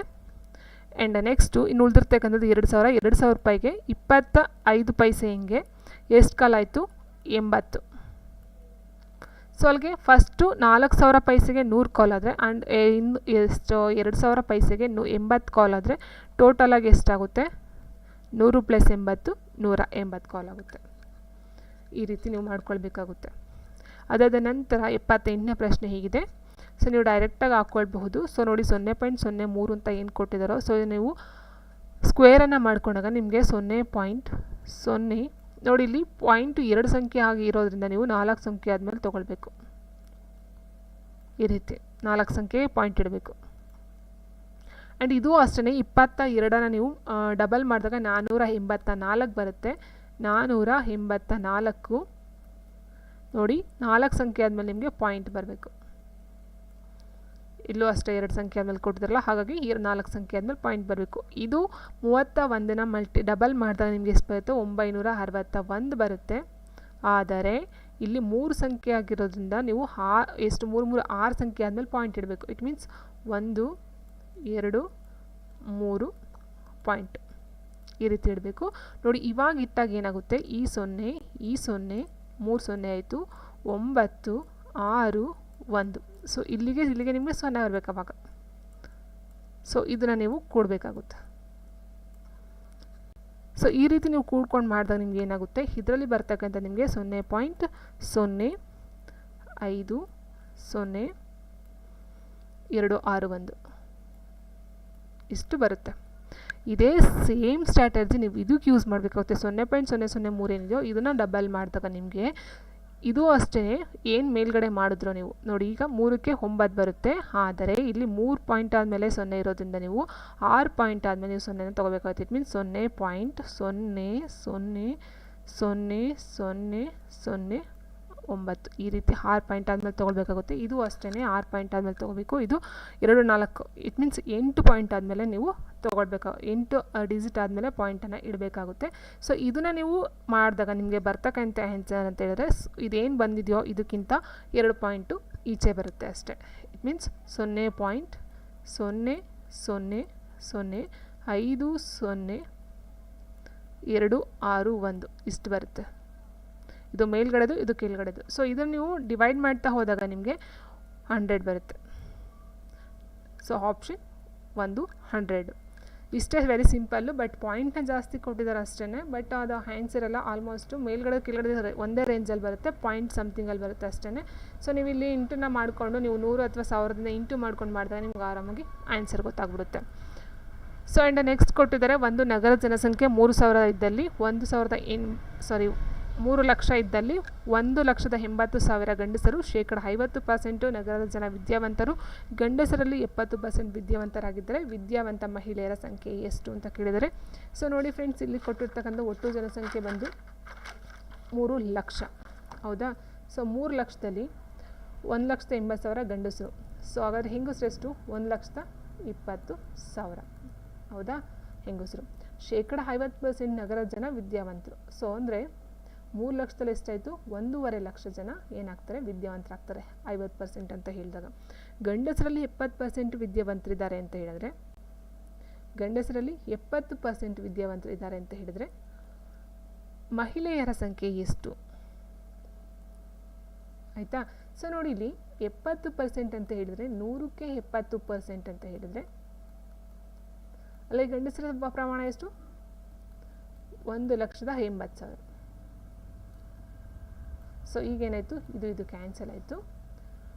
ಆ್ಯಂಡ್ ನೆಕ್ಸ್ಟು ಇನ್ನು ಉಳಿದಿರ್ತಕ್ಕಂಥದ್ದು 2000. 2000 ರೂಪಾಯಿಗೆ 25 ಪೈಸೆ ಹಿಂಗೆ ಎಷ್ಟು ಕಾಲ್ ಆಯಿತು? 80. ಸೊ ಅಲ್ಲಿಗೆ ಫಸ್ಟು 4000 ಪೈಸೆಗೆ 100 ಕಾಲ್ ಆದರೆ ಆ್ಯಂಡ್ ಇನ್ನು ಎಷ್ಟು 2000 ಪೈಸೆಗೆ 80 ಕಾಲ್ ಆದರೆ ಟೋಟಲಾಗಿ ಎಷ್ಟಾಗುತ್ತೆ? 100 + 80 180 ಕಾಲ್ ಆಗುತ್ತೆ. ಈ ರೀತಿ ನೀವು ಮಾಡ್ಕೊಳ್ಬೇಕಾಗುತ್ತೆ. ಅದಾದ ನಂತರ 78ನೇ ಪ್ರಶ್ನೆ ಹೀಗಿದೆ. ಸೊ ನೀವು ಡೈರೆಕ್ಟಾಗಿ ಹಾಕ್ಕೊಳ್ಬಹುದು. ಸೊ ನೋಡಿ, 0.03 ಅಂತ ಏನು ಕೊಟ್ಟಿದ್ದಾರೋ, ಸೊ ನೀವು ಸ್ಕ್ವೇರನ್ನು ಮಾಡ್ಕೊಂಡಾಗ ನಿಮಗೆ 0.0. ನೋಡಿ, ಇಲ್ಲಿ ಪಾಯಿಂಟು 2 ಸಂಖ್ಯೆ ಆಗಿ ಇರೋದ್ರಿಂದ ನೀವು 4 ಸಂಖ್ಯೆ ಆದಮೇಲೆ ತೊಗೊಳ್ಬೇಕು. ಈ ರೀತಿ 4 ಸಂಖ್ಯೆ ಪಾಯಿಂಟ್ ಇಡಬೇಕು. ಆ್ಯಂಡ್ ಇದು ಅಷ್ಟೇ, 22ನ ನೀವು ಡಬಲ್ ಮಾಡಿದಾಗ 484 ಬರುತ್ತೆ. 484. ನೋಡಿ, 4 ಸಂಖ್ಯೆ ಆದಮೇಲೆ ನಿಮಗೆ ಪಾಯಿಂಟ್ ಬರಬೇಕು. ಇಲ್ಲೂ ಅಷ್ಟೇ 2 ಸಂಖ್ಯೆ ಆದಮೇಲೆ ಕೊಟ್ಟಿದ್ರಲ್ಲ, ಹಾಗಾಗಿ 4 ಸಂಖ್ಯೆ ಆದಮೇಲೆ ಪಾಯಿಂಟ್ ಬರಬೇಕು. ಇದು 31ನ ಡಬಲ್ ಮಾಡಿದಾಗ ನಿಮಗೆ ಎಷ್ಟು ಬರುತ್ತೆ? 961 ಬರುತ್ತೆ. ಆದರೆ ಇಲ್ಲಿ 3 ಸಂಖ್ಯೆ ಆಗಿರೋದ್ರಿಂದ ನೀವು ಎಷ್ಟು 6 ಸಂಖ್ಯೆ ಆದಮೇಲೆ ಪಾಯಿಂಟ್ ಇಡಬೇಕು. ಇಟ್ ಮೀನ್ಸ್ 1 2 3 ಪಾಯಿಂಟ್ ಈ ರೀತಿ ಇಡಬೇಕು. ನೋಡಿ, ಇವಾಗ ಇಟ್ಟಾಗ ಏನಾಗುತ್ತೆ? ಈ 0 3 0 ಆಯಿತು. 9 6 1. ಸೊ ಇಲ್ಲಿಗೆ ನಿಮಗೆ 0 ಬರಬೇಕು ಅವಾಗ. ಸೊ ಇದನ್ನು ನೀವು ಕೂಡಬೇಕಾಗುತ್ತೆ. ಸೊ ಈ ರೀತಿ ನೀವು ಕೂಡ್ಕೊಂಡು ಮಾಡಿದಾಗ ನಿಮ್ಗೆ ಏನಾಗುತ್ತೆ? ಇದರಲ್ಲಿ ಬರ್ತಕ್ಕಂಥ ನಿಮಗೆ 0.050 ಇಷ್ಟು ಬರುತ್ತೆ. ಇದೇ ಸೇಮ್ ಸ್ಟ್ರಾಟಜಿ ನೀವು ಇದಕ್ಕೆ ಯೂಸ್ ಮಾಡಬೇಕಾಗುತ್ತೆ. 0.003 ಏನಿದೆಯೋ ಇದನ್ನು ಡಬಲ್ ಮಾಡಿದಾಗ ನಿಮಗೆ ಇದು ಅಷ್ಟೇ ಏನು ಮೇಲ್ಗಡೆ ಮಾಡಿದ್ರು ನೀವು ನೋಡಿ, ಈಗ 3ಕ್ಕೆ 9 ಬರುತ್ತೆ. ಆದರೆ ಇಲ್ಲಿ 3 ಪಾಯಿಂಟ್ ಆದಮೇಲೆ 0 ಇರೋದ್ರಿಂದ ನೀವು 6 ಪಾಯಿಂಟ್ ಆದಮೇಲೆ ನೀವು 0ನ ತೊಗೋಬೇಕಾಗುತ್ತೆ. ಇಟ್ ಮೀನ್ಸ್ 0.00009 ಈ ರೀತಿ 6 ಪಾಯಿಂಟ್ ಆದಮೇಲೆ ತೊಗೊಳ್ಬೇಕಾಗುತ್ತೆ. ಇದು ಅಷ್ಟೇ 6 ಪಾಯಿಂಟ್ ಆದಮೇಲೆ ತೊಗೋಬೇಕು. ಇದು 2 4 ಇಟ್ ಮೀನ್ಸ್ 8 ಪಾಯಿಂಟ್ ಆದಮೇಲೆ ನೀವು ತೊಗೊಳ್ಬೇಕು. 8 ಡಿಜಿಟ್ ಆದಮೇಲೆ ಪಾಯಿಂಟನ್ನು ಇಡಬೇಕಾಗುತ್ತೆ. ಸೊ ಇದನ್ನು ನೀವು ಮಾಡಿದಾಗ ನಿಮಗೆ ಬರ್ತಕ್ಕಂಥ ಆನ್ಸರ್ ಅಂತ ಹೇಳಿದ್ರೆ ಇದೇನು ಬಂದಿದೆಯೋ ಇದಕ್ಕಿಂತ 2 ಪಾಯಿಂಟು ಈಚೆ ಬರುತ್ತೆ ಅಷ್ಟೇ. ಇಟ್ ಮೀನ್ಸ್ 0.0005061 ಇಷ್ಟು ಬರುತ್ತೆ. ಇದು ಮೇಲ್ಗಡೆದು, ಇದು ಕೆಳಗಡೆದು. ಸೊ ಇದನ್ನು ನೀವು ಡಿವೈಡ್ ಮಾಡ್ತಾ ಹೋದಾಗ ನಿಮಗೆ 100 ಬರುತ್ತೆ. So option 1 100. ಇಷ್ಟೇ ವೆರಿ ಸಿಂಪಲ್ಲು, ಬಟ್ ಪಾಯಿಂಟ್ನ ಜಾಸ್ತಿ ಕೊಟ್ಟಿದ್ದಾರೆ ಅಷ್ಟೇ. ಬಟ್ ಅದು ಆನ್ಸರ್ ಎಲ್ಲ ಆಲ್ಮೋಸ್ಟು ಮೇಲ್ಗಡೆ ಕೆಳಗಡೆ ಒಂದೇ ರೇಂಜಲ್ಲಿ ಬರುತ್ತೆ, ಪಾಯಿಂಟ್ ಸಮಥಿಂಗಲ್ಲಿ ಬರುತ್ತೆ ಅಷ್ಟೇ. ಸೊ ನೀವು ಇಲ್ಲಿ ಇಂಟುನ ಮಾಡಿಕೊಂಡು ನೀವು 100 ಅಥವಾ 1000ದಿಂದ ಇಂಟು ಮಾಡ್ಕೊಂಡು ಮಾಡಿದಾಗ ನಿಮ್ಗೆ ಆರಾಮಾಗಿ ಆನ್ಸರ್ ಗೊತ್ತಾಗ್ಬಿಡುತ್ತೆ. ಸೊ ಆ್ಯಂಡ್ ನೆಕ್ಸ್ಟ್ ಕೊಟ್ಟಿದ್ದಾರೆ, ಒಂದು ನಗರದ ಜನಸಂಖ್ಯೆ 3,000 ಇದ್ದಲ್ಲಿ 3 ಲಕ್ಷ ಇದ್ದಲ್ಲಿ 1,80,000 ಗಂಡಸರು, 50% ನಗರದ ಜನ ವಿದ್ಯಾವಂತರು, ಗಂಡಸರಲ್ಲಿ 70% ವಿದ್ಯಾವಂತರಾಗಿದ್ದರೆ ವಿದ್ಯಾವಂತ ಮಹಿಳೆಯರ ಸಂಖ್ಯೆ ಎಷ್ಟು ಅಂತ ಕೇಳಿದರೆ. ಸೊ ನೋಡಿ ಫ್ರೆಂಡ್ಸ್, ಇಲ್ಲಿ ಕೊಟ್ಟಿರ್ತಕ್ಕಂಥ ಒಟ್ಟು ಜನಸಂಖ್ಯೆ ಬಂದು 3 ಲಕ್ಷ, ಹೌದಾ. ಸೊ 3 ಲಕ್ಷದಲ್ಲಿ 1,80,000 ಗಂಡಸರು. ಸೊ ಹಾಗಾದರೆ ಹೆಂಗಸರು ಎಷ್ಟು? 1,20,000, ಹೌದಾ. ಹೆಂಗಸರು 50% ನಗರ ಜನ ವಿದ್ಯಾವಂತರು. ಸೊ ಅಂದರೆ 3 ಲಕ್ಷದಲ್ಲಿ ಎಷ್ಟಾಯಿತು? 1.5 ಲಕ್ಷ ಜನ ಏನಾಗ್ತಾರೆ? ವಿದ್ಯಾವಂತರಾಗ್ತಾರೆ, 50% ಅಂತ ಹೇಳಿದಾಗ. ಗಂಡಸರಲ್ಲಿ 70% ವಿದ್ಯಾವಂತರಿದ್ದಾರೆ ಅಂತ ಹೇಳಿದ್ರೆ, ಗಂಡಸರಲ್ಲಿ 70% ವಿದ್ಯಾವಂತರಿದ್ದಾರೆ ಅಂತ ಹೇಳಿದರೆ ಮಹಿಳೆಯರ ಸಂಖ್ಯೆ ಎಷ್ಟು? ಆಯಿತಾ. ಸೊ ನೋಡಿ, ಇಲ್ಲಿ 70% ಅಂತ ಹೇಳಿದರೆ 100ಕ್ಕೆ 70% ಅಂತ ಹೇಳಿದರೆ ಅಲ್ಲಿ ಗಂಡಸರ ಪ್ರಮಾಣ ಎಷ್ಟು? 1,80,000. ಸೊ ಈಗೇನಾಯಿತು? ಇದು ಕ್ಯಾನ್ಸಲ್ ಆಯಿತು.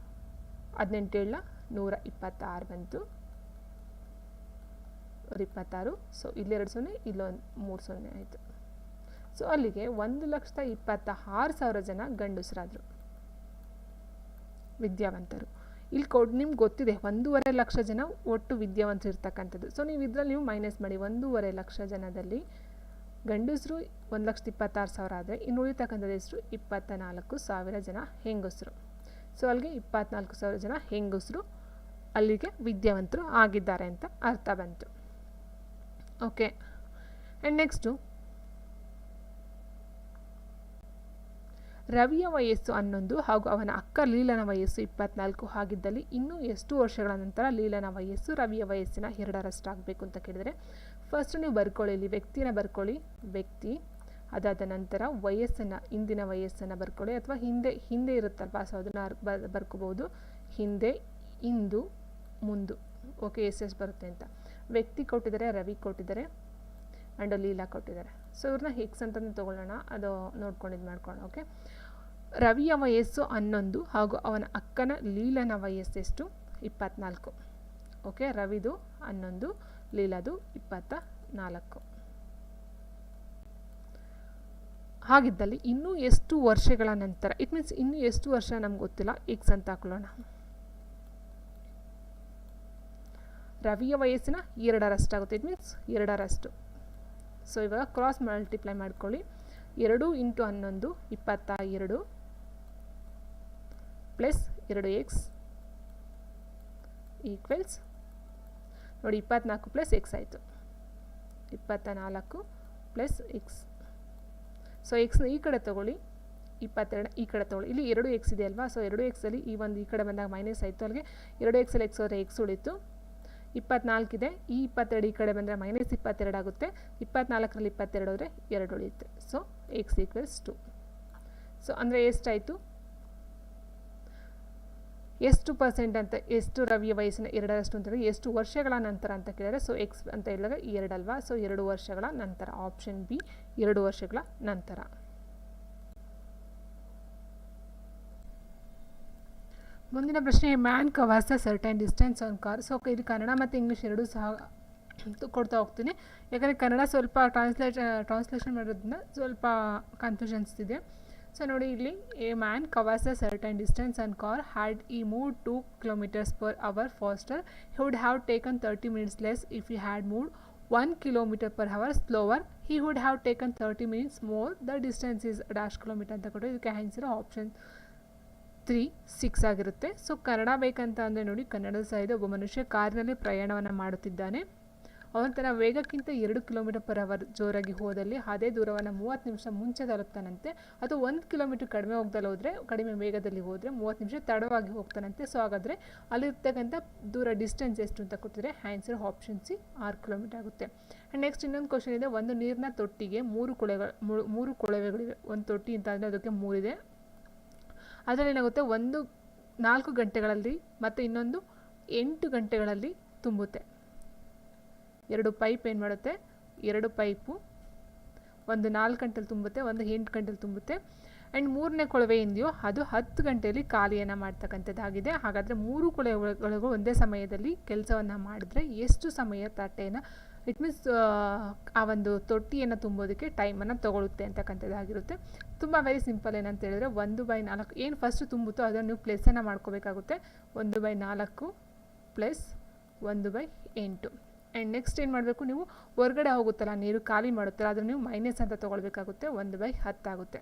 18 126 ಬಂತು, 26. ಸೊ ಇಲ್ಲಿ 2 0, ಇಲ್ಲೊಂದು 3 0 ಆಯಿತು. ಸೊ ಅಲ್ಲಿಗೆ 1,26,000 ಜನ ಗಂಡಸರಾದರು, ವಿದ್ಯಾವಂತರು. ಇಲ್ಲಿ ನಿಮ್ಗೆ ಗೊತ್ತಿದೆ 1.5 ಲಕ್ಷ ಜನ ಒಟ್ಟು ವಿದ್ಯಾವಂತರು ಇರ್ತಕ್ಕಂಥದ್ದು. ಸೊ ನೀವು ಇದರಲ್ಲಿ ಮೈನಸ್ ಮಾಡಿ, 1.5 ಲಕ್ಷ ಜನದಲ್ಲಿ ಗಂಡಸರು 1,26,000 ಆದರೆ ಇನ್ನು ಉಳಿತಕ್ಕಂಥದ್ದು ಎಷ್ಟು? 24,000 ಜನ ಹೆಂಗಸರು. ಸೊ ಅಲ್ಲಿಗೆ 24,000 ಜನ ಹೆಂಗಸರು ಅಲ್ಲಿಗೆ ವಿದ್ಯಾವಂತರು ಆಗಿದ್ದಾರೆ ಅಂತ ಅರ್ಥ ಬಂತು. ಓಕೆ. ಆ್ಯಂಡ್ ನೆಕ್ಸ್ಟು, ರವಿಯ ವಯಸ್ಸು 11 ಹಾಗೂ ಅವನ ಅಕ್ಕ ಲೀಲನ ವಯಸ್ಸು 24 ಆಗಿದ್ದಲ್ಲಿ ಇನ್ನೂ ಎಷ್ಟು ವರ್ಷಗಳ ನಂತರ ಲೀಲನ ವಯಸ್ಸು ರವಿಯ ವಯಸ್ಸಿನ 2ರಷ್ಟಾಗಬೇಕು ಅಂತ ಕೇಳಿದರೆ, ಫಸ್ಟ್ ನೀವು ಬರ್ಕೊಳ್ಳಿ, ಇಲ್ಲಿ ವ್ಯಕ್ತಿನ ಬರ್ಕೊಳ್ಳಿ, ವ್ಯಕ್ತಿ. ಅದಾದ ನಂತರ ವಯಸ್ಸನ್ನು, ಇಂದಿನ ವಯಸ್ಸನ್ನು ಬರ್ಕೊಳ್ಳಿ, ಅಥವಾ ಹಿಂದೆ ಇರುತ್ತಲ್ವ, ಸೊ ಅದನ್ನು ಬರ್ಕೋಬೋದು. ಹಿಂದೆ, ಇಂದು, ಮುಂದು. ಓಕೆ, ಎಷ್ಟೆಷ್ಟು ಬರುತ್ತೆ ಅಂತ. ವ್ಯಕ್ತಿ ಕೊಟ್ಟಿದ್ದಾರೆ, ರವಿ ಕೊಟ್ಟಿದ್ದಾರೆ, ಆ್ಯಂಡ್ ಲೀಲಾ ಕೊಟ್ಟಿದ್ದಾರೆ. ಸೊ ಇವ್ರನ್ನ ಎಕ್ಸ್ ಅಂತಂದು ತೊಗೊಳ್ಳೋಣ, ಅದು ನೋಡ್ಕೊಂಡು ಇದು ಮಾಡ್ಕೊಳ್ಳೋಣ. ಓಕೆ. ರವಿಯ ವಯಸ್ಸು 11 ಹಾಗೂ ಅವನ ಅಕ್ಕನ ಲೀಲನ ವಯಸ್ಸೆಷ್ಟು? 24. ಓಕೆ, ರವಿದು 11, ಲೀಲಾದು 24. ಹಾಗಿದ್ದಲ್ಲಿ ಇನ್ನೂ ಎಷ್ಟು ವರ್ಷಗಳ ನಂತರ, ಇಟ್ ಮೀನ್ಸ್ ಇನ್ನೂ ಎಷ್ಟು ವರ್ಷ ನಮ್ಗೆ ಗೊತ್ತಿಲ್ಲ, ಎಕ್ಸ್ ಅಂತ ಹಾಕೊಳ್ಳೋಣ. ರವಿಯ ವಯಸ್ಸಿನ 2ರಷ್ಟಾಗುತ್ತೆ, ಇಟ್ ಮೀನ್ಸ್ 2ರಷ್ಟು. ಸೊ ಇವಾಗ ಕ್ರಾಸ್ ಮಲ್ಟಿಪ್ಲೈ ಮಾಡ್ಕೊಳ್ಳಿ. 2 × 11 22 ಪ್ಲಸ್ 2x ಈಕ್ವಲ್ಸ್ ನೋಡಿ 24 ಪ್ಲಸ್ ಎಕ್ಸ್ ಆಯಿತು, 24 ಪ್ಲಸ್ ಎಕ್ಸ್. ಸೊ ಎಕ್ಸ್ನ ಈ ಕಡೆ ತೊಗೊಳ್ಳಿ, 22 ಈ ಕಡೆ ತೊಗೊಳ್ಳಿ. ಇಲ್ಲಿ 2x ಇದೆ ಅಲ್ವಾ, ಸೊ 2x ಅಲ್ಲಿ ಈ ಕಡೆ ಬಂದಾಗ ಮೈನಸ್ ಆಯಿತು, ಅಲ್ಲಿಗೆ 2x ಅಲ್ಲಿ ಎಕ್ಸ್ ಹೋದರೆ ಎಕ್ಸ್ ಉಳಿತು. 24 ಇದೆ, ಈ 22 ಈ ಕಡೆ ಬಂದರೆ ಮೈನಸ್ 22 ಆಗುತ್ತೆ. 24ರಲ್ಲಿ 22 ಹೋದರೆ 2 ಉಳಿಯುತ್ತೆ. So X equals 2. ಸೊ ಅಂದರೆ ಎಷ್ಟಾಯಿತು? ಎಷ್ಟು ಪರ್ಸೆಂಟ್ ಅಂತ, ಎಷ್ಟು ರವಿಯ ವಯಸ್ಸಿನ 2ರಷ್ಟು ಅಂತಂದರೆ ಎಷ್ಟು ವರ್ಷಗಳ ನಂತರ ಅಂತ ಕೇಳಿದರೆ, ಸೊ ಎಕ್ಸ್ ಅಂತ ಹೇಳಿದಾಗ 2 ಅಲ್ವಾ, ಸೊ 2 ವರ್ಷಗಳ ನಂತರ. ಆಪ್ಷನ್ ಬಿ, 2 ವರ್ಷಗಳ ನಂತರ. ಮುಂದಿನ ಪ್ರಶ್ನೆ, man covers a certain distance on car. So ಇದು ಕನ್ನಡ ಮತ್ತು ಇಂಗ್ಲೀಷ್ ಎರಡೂ ಸಹ ಕೊಡ್ತಾ ಹೋಗ್ತೀನಿ, ಯಾಕಂದರೆ ಕನ್ನಡ ಸ್ವಲ್ಪ ಟ್ರಾನ್ಸ್ಲೇಷನ್ ಮಾಡೋದ್ರಿಂದ ಸ್ವಲ್ಪ ಕನ್ಫ್ಯೂಷನ್ಸ್ ಇದೆ. ಸೊ ನೋಡಿ, ಇಲ್ಲಿ A man covers a certain distance on car had ಈ move 2 km/h faster, he would have taken 30 minutes less if he had moved 1 km/h slower, he would have taken 30 minutes more, the distance is dash kilometer ಅಂತ ಕೊಟ್ಟು ಇದಕ್ಕೆ answer option 3 6 ಆಗಿರುತ್ತೆ. So Kannada ಬೇಕಂತ ಅಂದರೆ ನೋಡಿ, ಕನ್ನಡದ ಸಹ ಇದೆ. ಒಬ್ಬ ಮನುಷ್ಯ ಕಾರಿನಲ್ಲಿ ಪ್ರಯಾಣವನ್ನು ಮಾಡುತ್ತಿದ್ದಾನೆ, ಅವನ ತನ್ನ ವೇಗಕ್ಕಿಂತ 2 km/h ಜೋರಾಗಿ ಹೋದಲ್ಲಿ ಅದೇ ದೂರವನ್ನು 30 ನಿಮಿಷ ಮುಂಚೆ ತಲುಪ್ತಾನಂತೆ, ಅಥವಾ 1 ಕಿಲೋಮೀಟರ್ ಕಡಿಮೆ ಹೋಗ್ದಲ್ಲ ಹೋದರೆ, ಕಡಿಮೆ ವೇಗದಲ್ಲಿ ಹೋದರೆ 30 ನಿಮಿಷ ತಡವಾಗಿ ಹೋಗ್ತಾನಂತೆ. ಸೊ ಹಾಗಾದರೆ ಅಲ್ಲಿರ್ತಕ್ಕಂಥ ದೂರ ಡಿಸ್ಟೆನ್ಸ್ ಎಷ್ಟು ಅಂತ ಕೊಟ್ಟಿದ್ರೆ ಆನ್ಸರ್ ಆಪ್ಷನ್ ಸಿ 6 ಕಿಲೋಮೀಟರ್ ಆಗುತ್ತೆ. ಆ್ಯಂಡ್ ನೆಕ್ಸ್ಟ್ ಇನ್ನೊಂದು ಕ್ವಶನ್ ಇದೆ, ಒಂದು ನೀರಿನ ತೊಟ್ಟಿಗೆ 3 ಕೊಳವೆಗಳಿವೆ. ಒಂದು ತೊಟ್ಟಿ ಅಂತ ಅಂದರೆ ಅದಕ್ಕೆ 3 ಇದೆ. ಅದರಲ್ಲಿ ಏನಾಗುತ್ತೆ, ಒಂದು 4 ಗಂಟೆಗಳಲ್ಲಿ ಮತ್ತು ಇನ್ನೊಂದು 8 ಗಂಟೆಗಳಲ್ಲಿ ತುಂಬುತ್ತೆ. 2 ಪೈಪ್ ಏನು ಮಾಡುತ್ತೆ, 2 ಪೈಪು ಒಂದು 4 ಗಂಟೆಲಿ ತುಂಬುತ್ತೆ, ಒಂದು 8 ಗಂಟೆಲಿ ತುಂಬುತ್ತೆ. ಆ್ಯಂಡ್ 3ನೇ ಕೊಳವೆ ಏನಿದೆಯೋ ಅದು 10 ಗಂಟೆಯಲ್ಲಿ ಖಾಲಿಯನ್ನು ಮಾಡ್ತಕ್ಕಂಥದ್ದಾಗಿದೆ. ಹಾಗಾದರೆ 3 ಕೊಳವೆಗಳು ಒಂದೇ ಸಮಯದಲ್ಲಿ ಕೆಲಸವನ್ನು ಮಾಡಿದ್ರೆ ಎಷ್ಟು ಸಮಯ ತಟ್ಟೆಯನ್ನು ಇಟ್ ಮೀನ್ಸ್ ಆ ಒಂದು ತೊಟ್ಟಿಯನ್ನು ತುಂಬೋದಕ್ಕೆ ಟೈಮನ್ನು ತೊಗೊಳುತ್ತೆ ಅಂತಕ್ಕಂಥದ್ದಾಗಿರುತ್ತೆ. ತುಂಬ ವೆರಿ ಸಿಂಪಲ್. ಏನಂತ ಹೇಳಿದ್ರೆ 1/4 ಏನು ಫಸ್ಟ್ ತುಂಬುತ್ತೋ ಅದನ್ನು ನೀವು ಪ್ಲಸ್ಸನ್ನು ಮಾಡ್ಕೋಬೇಕಾಗುತ್ತೆ. 1/4 ಪ್ಲಸ್ 1/8. ಆ್ಯಂಡ್ ನೆಕ್ಸ್ಟ್ ಏನು ಮಾಡಬೇಕು, ನೀವು ಹೊರಗಡೆ ಹೋಗುತ್ತಲ್ಲ ನೀರು ಖಾಲಿ ಮಾಡುತ್ತಲ್ಲ ಅದನ್ನು ನೀವು ಮೈನಸ್ ಅಂತ ತೊಗೊಳ್ಬೇಕಾಗುತ್ತೆ. 1/10 ಆಗುತ್ತೆ.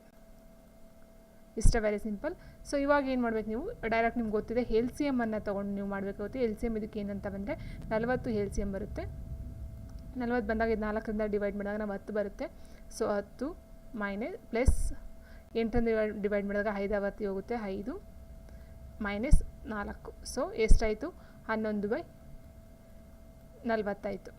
ಇಷ್ಟ ವೆರಿ ಸಿಂಪಲ್. ಸೊ ಇವಾಗ ಏನು ಮಾಡಬೇಕು, ನೀವು ಡೈರೆಕ್ಟ್ ನಿಮ್ಗೆ ಗೊತ್ತಿದೆ ಎಲ್ ಸಿ ಎಮ್ಮನ್ನು ತೊಗೊಂಡು ನೀವು ಮಾಡಬೇಕಾಗುತ್ತೆ. ಎಲ್ ಸಿ ಎಮ್ ಇದಕ್ಕೆ ಏನಂತ ಬಂದರೆ 40 ಎಲ್ ಸಿ ಎಮ್ ಬರುತ್ತೆ. 40 ಬಂದಾಗ ಇದು 4ರಿಂದ ಡಿವೈಡ್ ಮಾಡಿದಾಗ ನಾವು 10 ಬರುತ್ತೆ. ಸೊ 10 ಮೈನಸ್ ಪ್ಲಸ್ 8ರಿಂದ ಡಿವೈಡ್ ಮಾಡಿದಾಗ 5 ಅವತ್ತಿ ಹೋಗುತ್ತೆ. 5 ಮೈನಸ್ 4. ಸೊ ಎಷ್ಟಾಯಿತು, 11/40 ಆಯಿತು.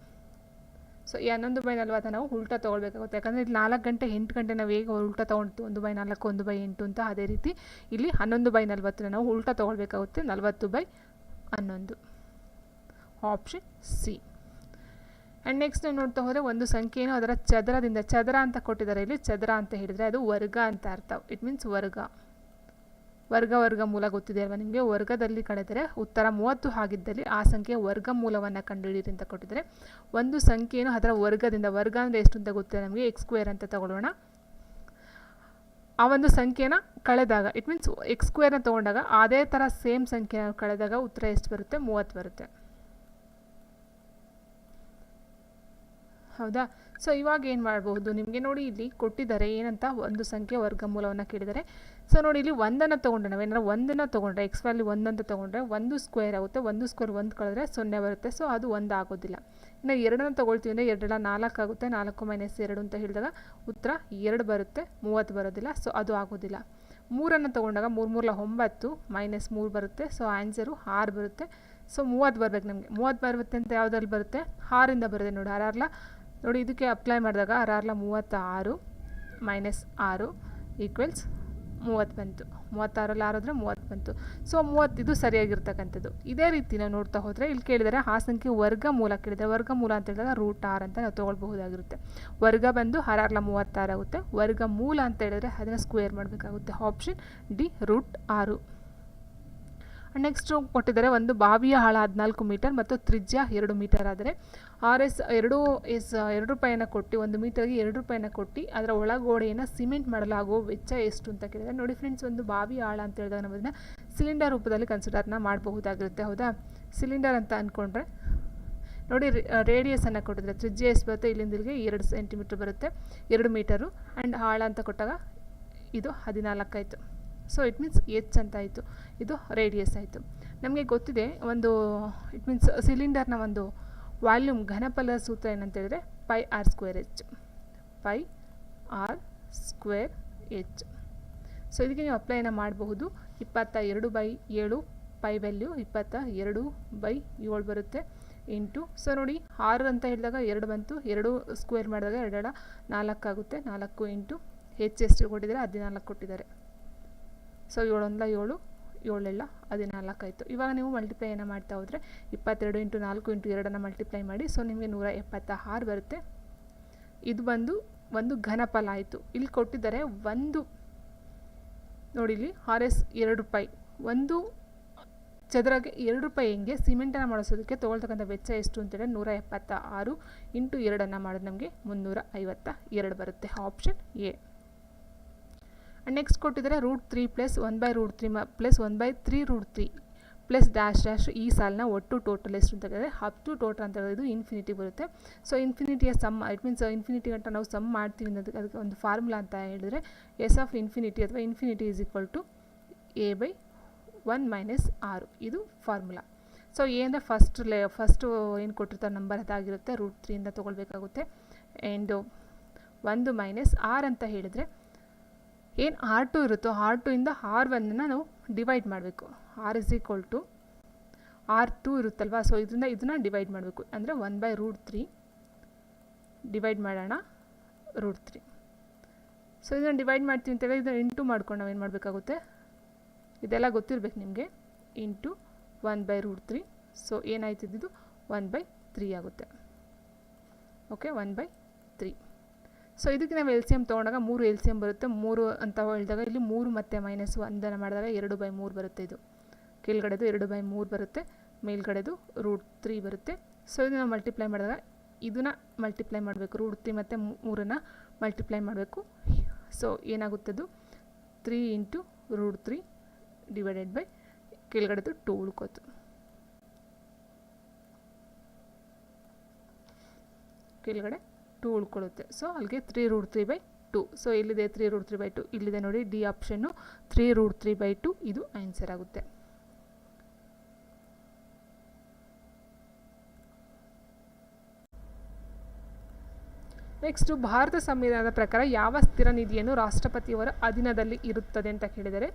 ಸೊ ಈ 11/40 ನಾವು ಉಲ್ಟಾ ತೊಗೊಳ್ಬೇಕಾಗುತ್ತೆ. ಯಾಕಂದರೆ ಇಲ್ಲಿ 4 ಗಂಟೆ 8 ಗಂಟೆ ನಾವು ಹೇಗೆ ಉಲ್ಟಾ ತೊಗೊಂಡು 1/4 1/8 ಅಂತ, ಅದೇ ರೀತಿ ಇಲ್ಲಿ 11/40 ನಾವು ಉಲ್ಟಾ ತೊಗೊಳ್ಬೇಕಾಗುತ್ತೆ. 40/11 ಆಪ್ಷನ್ ಸಿ. ಆ್ಯಂಡ್ ನೆಕ್ಸ್ಟ್ ನಾವು ನೋಡ್ತಾ ಹೋದರೆ ಒಂದು ಸಂಖ್ಯೆಯನ್ನು ಅದರ ಚದರದಿಂದ, ಚದರ ಅಂತ ಕೊಟ್ಟಿದ್ದಾರೆ ಇಲ್ಲಿ, ಚದರ ಅಂತ ಹೇಳಿದರೆ ಅದು ವರ್ಗ ಅಂತ ಅರ್ಥ. ಇಟ್ ಮೀನ್ಸ್ ವರ್ಗಮೂಲ ಗೊತ್ತಿದೆ ಅಲ್ವಾ ನಿಮಗೆ. ವರ್ಗದಲ್ಲಿ ಕಳೆದರೆ ಉತ್ತರ 30 ಆಗಿದ್ದಲ್ಲಿ ಆ ಸಂಖ್ಯೆಯ ವರ್ಗಮೂಲವನ್ನು ಕಂಡುಹಿಡಿಯಿರಿ ಅಂತ ಕೊಟ್ಟಿದ್ದಾರೆ. ಒಂದು ಸಂಖ್ಯೆಯನ್ನು ಅದರ ವರ್ಗದಿಂದ, ವರ್ಗ ಅಂದರೆ ಎಷ್ಟು ಅಂತ ಗೊತ್ತಿದೆ ನಮಗೆ, x² ಅಂತ ತಗೊಳ್ಳೋಣ. ಆ ಒಂದು ಸಂಖ್ಯೆನ ಕಳೆದಾಗ ಇಟ್ ಮೀನ್ಸ್ x² ತೊಗೊಂಡಾಗ ಅದೇ ಥರ ಸೇಮ್ ಸಂಖ್ಯೆನ ಕಳೆದಾಗ ಉತ್ತರ ಎಷ್ಟು ಬರುತ್ತೆ, 30 ಬರುತ್ತೆ. ಹೌದಾ. ಸೊ ಇವಾಗ ಏನು ಮಾಡಬಹುದು, ನಿಮಗೆ ನೋಡಿ ಇಲ್ಲಿ ಕೊಟ್ಟಿದ್ದಾರೆ ಏನಂತ, ಒಂದು ಸಂಖ್ಯೆ ವರ್ಗಮೂಲವನ್ನು ಕೇಳಿದ್ದಾರೆ. ಸೊ ನೋಡಿ ಇಲ್ಲಿ 1 ತೊಗೊಂಡ್ರೆ, ನಾವೇನಾದ್ರು 1 ತೊಗೊಂಡ್ರೆ, ಎಕ್ಸ್ ವ್ಯಾಲ್ಯೂ 1 ಅಂತ ತೊಗೊಂಡ್ರೆ 1 ಸ್ಕ್ವೇರ್ ಆಗುತ್ತೆ. 1 ಸ್ಕ್ವೇರ್ 1 ಕಳೆದ್ರೆ 0 ಬರುತ್ತೆ. ಸೊ ಅದು 1 ಆಗೋದಿಲ್ಲ. ಇನ್ನು 2 ತೊಗೊಳ್ತೀವಿ ಅಂದರೆ 2 4 ಆಗುತ್ತೆ. 4 ಮೈನಸ್ 2 ಅಂತ ಹೇಳಿದಾಗ ಉತ್ತರ 2 ಬರುತ್ತೆ, 30 ಬರೋದಿಲ್ಲ. ಸೊ ಅದು ಆಗೋದಿಲ್ಲ. 3 ತೊಗೊಂಡಾಗ 3 9 ಮೈನಸ್ 3 ಬರುತ್ತೆ. ಸೊ ಆನ್ಸರು 6 ಬರುತ್ತೆ. ಸೊ 30 ಬರಬೇಕು ನಮಗೆ. 30 ಬರುತ್ತೆ ಅಂತ ಯಾವುದ್ರಲ್ಲಿ ಬರುತ್ತೆ, 6ರಿಂದ ಬರುತ್ತೆ ನೋಡಿ. 6 ನೋಡಿ ಇದಕ್ಕೆ ಅಪ್ಲೈ ಮಾಡಿದಾಗ 6 36 ಮೈನಸ್ 6 ಈಕ್ವಲ್ಸ್ 30 ಬಂತು. 36ರಲ್ಲಿ 6 ಆದರೆ 30 ಬಂತು. ಸೊ 30 ಇದು ಸರಿಯಾಗಿರ್ತಕ್ಕಂಥದ್ದು. ಇದೇ ರೀತಿ ನಾವು ನೋಡ್ತಾ ಹೋದರೆ ಇಲ್ಲಿ ಕೇಳಿದರೆ ಆ ಸಂಖ್ಯೆ ವರ್ಗಮೂಲ ಕೇಳಿದರೆ, ವರ್ಗಮೂಲ ಅಂತ ಹೇಳಿದಾಗ √6 ಅಂತ ನಾವು ತೊಗೊಳ್ಬಹುದಾಗಿರುತ್ತೆ. ವರ್ಗ ಬಂದು 6 36 ಆಗುತ್ತೆ. ವರ್ಗಮೂಲ ಅಂತ ಹೇಳಿದ್ರೆ ಅದನ್ನು ಸ್ಕ್ವೇರ್ ಮಾಡಬೇಕಾಗುತ್ತೆ. Option D √6. ನೆಕ್ಸ್ಟು ಕೊಟ್ಟಿದ್ದಾರೆ ಒಂದು ಬಾವಿಯ ಆಳ 14 ಮೀಟರ್ ಮತ್ತು ತ್ರಿಜ್ಯ 2 ಮೀಟರ್ ಆದರೆ RS 2 ರೂಪಾಯಿಯನ್ನು ಕೊಟ್ಟು 1 ಮೀಟರ್ಗೆ 2 ರೂಪಾಯಿಯನ್ನು ಕೊಟ್ಟು ಅದರ ಒಳಗೋಡೆಯನ್ನು ಸಿಮೆಂಟ್ ಮಾಡಲಾಗುವ ವೆಚ್ಚ ಎಷ್ಟು ಅಂತ ಕೇಳಿದರೆ, ನೋಡಿ ಫ್ರೆಂಡ್ಸ್, ಒಂದು ಬಾವಿಯ ಆಳ ಅಂತ ಹೇಳಿದಾಗ ನಾವು ಅದನ್ನು ಸಿಲಿಂಡರ್ ರೂಪದಲ್ಲಿ ಕನ್ಸಿಡರ್ನ ಮಾಡಬಹುದಾಗಿರುತ್ತೆ. ಹೌದಾ. ಸಿಲಿಂಡರ್ ಅಂತ ಅಂದ್ಕೊಂಡ್ರೆ ನೋಡಿ ರೇಡಿಯಸನ್ನು ಕೊಟ್ಟಿದ್ರೆ ತ್ರಿಜ್ಯ ಎಷ್ಟು ಬರುತ್ತೆ, ಇಲ್ಲಿಂದ ಇಲ್ಲಿಗೆ 2 ಸೆಂಟಿಮೀಟರ್ ಬರುತ್ತೆ, 2 ಮೀಟರು. ಆ್ಯಂಡ್ ಆಳ ಅಂತ ಕೊಟ್ಟಾಗ ಇದು 14 ಆಯಿತು. ಸೊ ಇಟ್ ಮೀನ್ಸ್ ಎಚ್ ಅಂತ ಆಯಿತು. ಇದು ರೇಡಿಯಸ್ ಆಯಿತು. ನಮಗೆ ಗೊತ್ತಿದೆ ಒಂದು ಇಟ್ ಮೀನ್ಸ್ ಸಿಲಿಂಡರ್ನ ಒಂದು ವಾಲ್ಯೂಮ್ ಘನಫಲದ ಸೂತ್ರ ಏನಂತೇಳಿದ್ರೆ πr²h. πr²h. ಸೊ ಇದಕ್ಕೆ ನೀವು ಅಪ್ಲೈನ ಮಾಡಬಹುದು. 22/7 ಪೈ ವ್ಯಾಲ್ಯೂ 22/7 ಬರುತ್ತೆ ಇಂಟು. ಸೊ ನೋಡಿ 6 ಅಂತ ಹೇಳಿದಾಗ 2 ಬಂತು, 2 ಸ್ಕ್ವೇರ್ ಮಾಡಿದಾಗ 2 4 ಆಗುತ್ತೆ. 4 ಇಂಟು ಹೆಚ್ಚು ಎಷ್ಟು ಕೊಟ್ಟಿದ್ದಾರೆ, 14 ಕೊಟ್ಟಿದ್ದಾರೆ. ಸೊ 7 1 7, 7 14 ಆಯಿತು. ಇವಾಗ ನೀವು ಮಲ್ಟಿಪ್ಲೈಯನ್ನು ಮಾಡ್ತಾ ಹೋದರೆ 22 ಇಂಟು 4 ಇಂಟು 2 ಮಲ್ಟಿಪ್ಲೈ ಮಾಡಿ. ಸೊ ನಿಮಗೆ 176 ಬರುತ್ತೆ. ಇದು ಬಂದು ಒಂದು ಘನಫಲ ಆಯಿತು. ಇಲ್ಲಿ ಕೊಟ್ಟಿದ್ದಾರೆ ಒಂದು ನೋಡಿ ಇಲ್ಲಿ RS 2 ರೂಪಾಯಿ, ಒಂದು ಚದರಕ್ಕೆ 2 ರೂಪಾಯಿ ಹೆಂಗೆ ಸಿಮೆಂಟನ್ನು ಮಾಡಿಸೋದಕ್ಕೆ ತೊಗೊಳ್ತಕ್ಕಂಥ ವೆಚ್ಚ ಎಷ್ಟು ಅಂತೇಳಿ 176 ಇಂಟು 2 ಮಾಡಿದ್ರೆ ನಮಗೆ 352 ಬರುತ್ತೆ. Option A. ನೆಕ್ಸ್ಟ್ ಕೊಟ್ಟಿದ್ದಾರೆ √3 ಪ್ಲಸ್ 1/√3 ಪ್ಲಸ್ 1/3√3 ಪ್ಲಸ್ ಡ್ಯಾಶ್ ಈ ಸಾಲಿನ ಒಟ್ಟು ಟೋಟಲ್ ಎಷ್ಟು ಅಂತ ಹೇಳಿದ್ರೆ ಅಪ್ ಟು ಟೋಟಲ್ ಅಂತ ಹೇಳಿದ್ರೆ ಇದು ಇನ್ಫಿನಿಟಿ ಬರುತ್ತೆ. ಸೊ ಇನ್ಫಿನಿಟಿಯ ಸಮ್ ಇಟ್ ಮೀನ್ಸ್ ಇನ್ಫಿನಿಟಿ ಗಂಟ ನಾವು ಸಮ್ ಮಾಡ್ತೀವಿ ಅನ್ನೋದಕ್ಕೆ ಅದಕ್ಕೆ ಒಂದು ಫಾರ್ಮುಲಾ ಅಂತ ಹೇಳಿದ್ರೆ ಎಸ್ ಆಫ್ ಇನ್ಫಿನಿಟಿ ಅಥವಾ infinity is equal to a/1 minus 6. ಇದು ಫಾರ್ಮುಲಾ. ಸೊ ಎ ಅಂದರೆ ಫಸ್ಟು ಏನು ಕೊಟ್ಟಿರ್ತಾರೆ ನಂಬರ್ ಅದಾಗಿರುತ್ತೆ. √3 ತೊಗೊಳ್ಬೇಕಾಗುತ್ತೆ. ಆ್ಯಂಡ್ 1 ಮೈನಸ್ r ಅಂತ ಹೇಳಿದರೆ ಏನು R2 ಇರುತ್ತೋ R2 ಇಂದ R1 ನಾವು ಡಿವೈಡ್ ಮಾಡಬೇಕು. R is equal to R2 ಇರುತ್ತಲ್ವ. ಸೊ ಇದನ್ನು ಡಿವೈಡ್ ಮಾಡಬೇಕು. ಅಂದರೆ 1/√3 ಡಿವೈಡ್ ಮಾಡೋಣ √3. ಸೊ ಇದನ್ನು ಡಿವೈಡ್ ಮಾಡ್ತೀವಿ ಅಂತೇಳಿ ಇದನ್ನು ಇಂಟು ಮಾಡ್ಕೊಂಡು ನಾವೇನು ಮಾಡಬೇಕಾಗುತ್ತೆ, ಇದೆಲ್ಲ ಗೊತ್ತಿರಬೇಕು ನಿಮಗೆ. ಇಂಟು 1/√3. ಸೊ ಏನಾಯ್ತಿದ್ದು 1/3 ಆಗುತ್ತೆ. ಓಕೆ 1/3. ಸೊ ಇದಕ್ಕೆ ನಾವು ಎಲ್ ಸಿ ಎಮ್ ತೊಗೊಂಡಾಗ 3 ಎಲ್ ಸಿ ಎಮ್ ಬರುತ್ತೆ. 3 ಅಂತ ಹೇಳಿದಾಗ ಇಲ್ಲಿ 3 ಮತ್ತು -1 ಮಾಡಿದಾಗ 2/3 ಬರುತ್ತೆ. ಇದು ಕೆಳಗಡೆದು 2/3 ಬರುತ್ತೆ, ಮೇಲ್ಗಡೆದು √3 ಬರುತ್ತೆ. ಸೊ ಇದು ನಾವು ಮಲ್ಟಿಪ್ಲೈ ಮಾಡಿದಾಗ ಇದನ್ನು ಮಲ್ಟಿಪ್ಲೈ ಮಾಡಬೇಕು, √3 ಮತ್ತು 3 ಮಲ್ಟಿಪ್ಲೈ ಮಾಡಬೇಕು. ಸೊ ಏನಾಗುತ್ತದು 3 × √3 ಡಿವೈಡೆಡ್ ಬೈ ಕೆಳಗಡೆದು 2 ಉಳ್ಕೋತು. ಕೆಳಗಡೆ 2 ಉಳ್ಕೊಳ್ಳುತ್ತೆ. ಸೊ ಅಲ್ಲಿಗೆ 3 √3/2. ಸೊ ಇಲ್ಲಿದೆ 3 √3/2, ಇಲ್ಲಿದೆ ನೋಡಿ ಡಿ ಆಪ್ಷನ್ನು 3 √3/2. ಇದು ಆನ್ಸರ್ ಆಗುತ್ತೆ. ನೆಕ್ಸ್ಟು ಭಾರತ ಸಂವಿಧಾನದ ಪ್ರಕಾರ ಯಾವ ಸ್ಥಿರ ನಿಧಿಯನ್ನು ರಾಷ್ಟ್ರಪತಿಯವರ ಅಧೀನದಲ್ಲಿ ಇರುತ್ತದೆ ಅಂತ ಕೇಳಿದರೆ,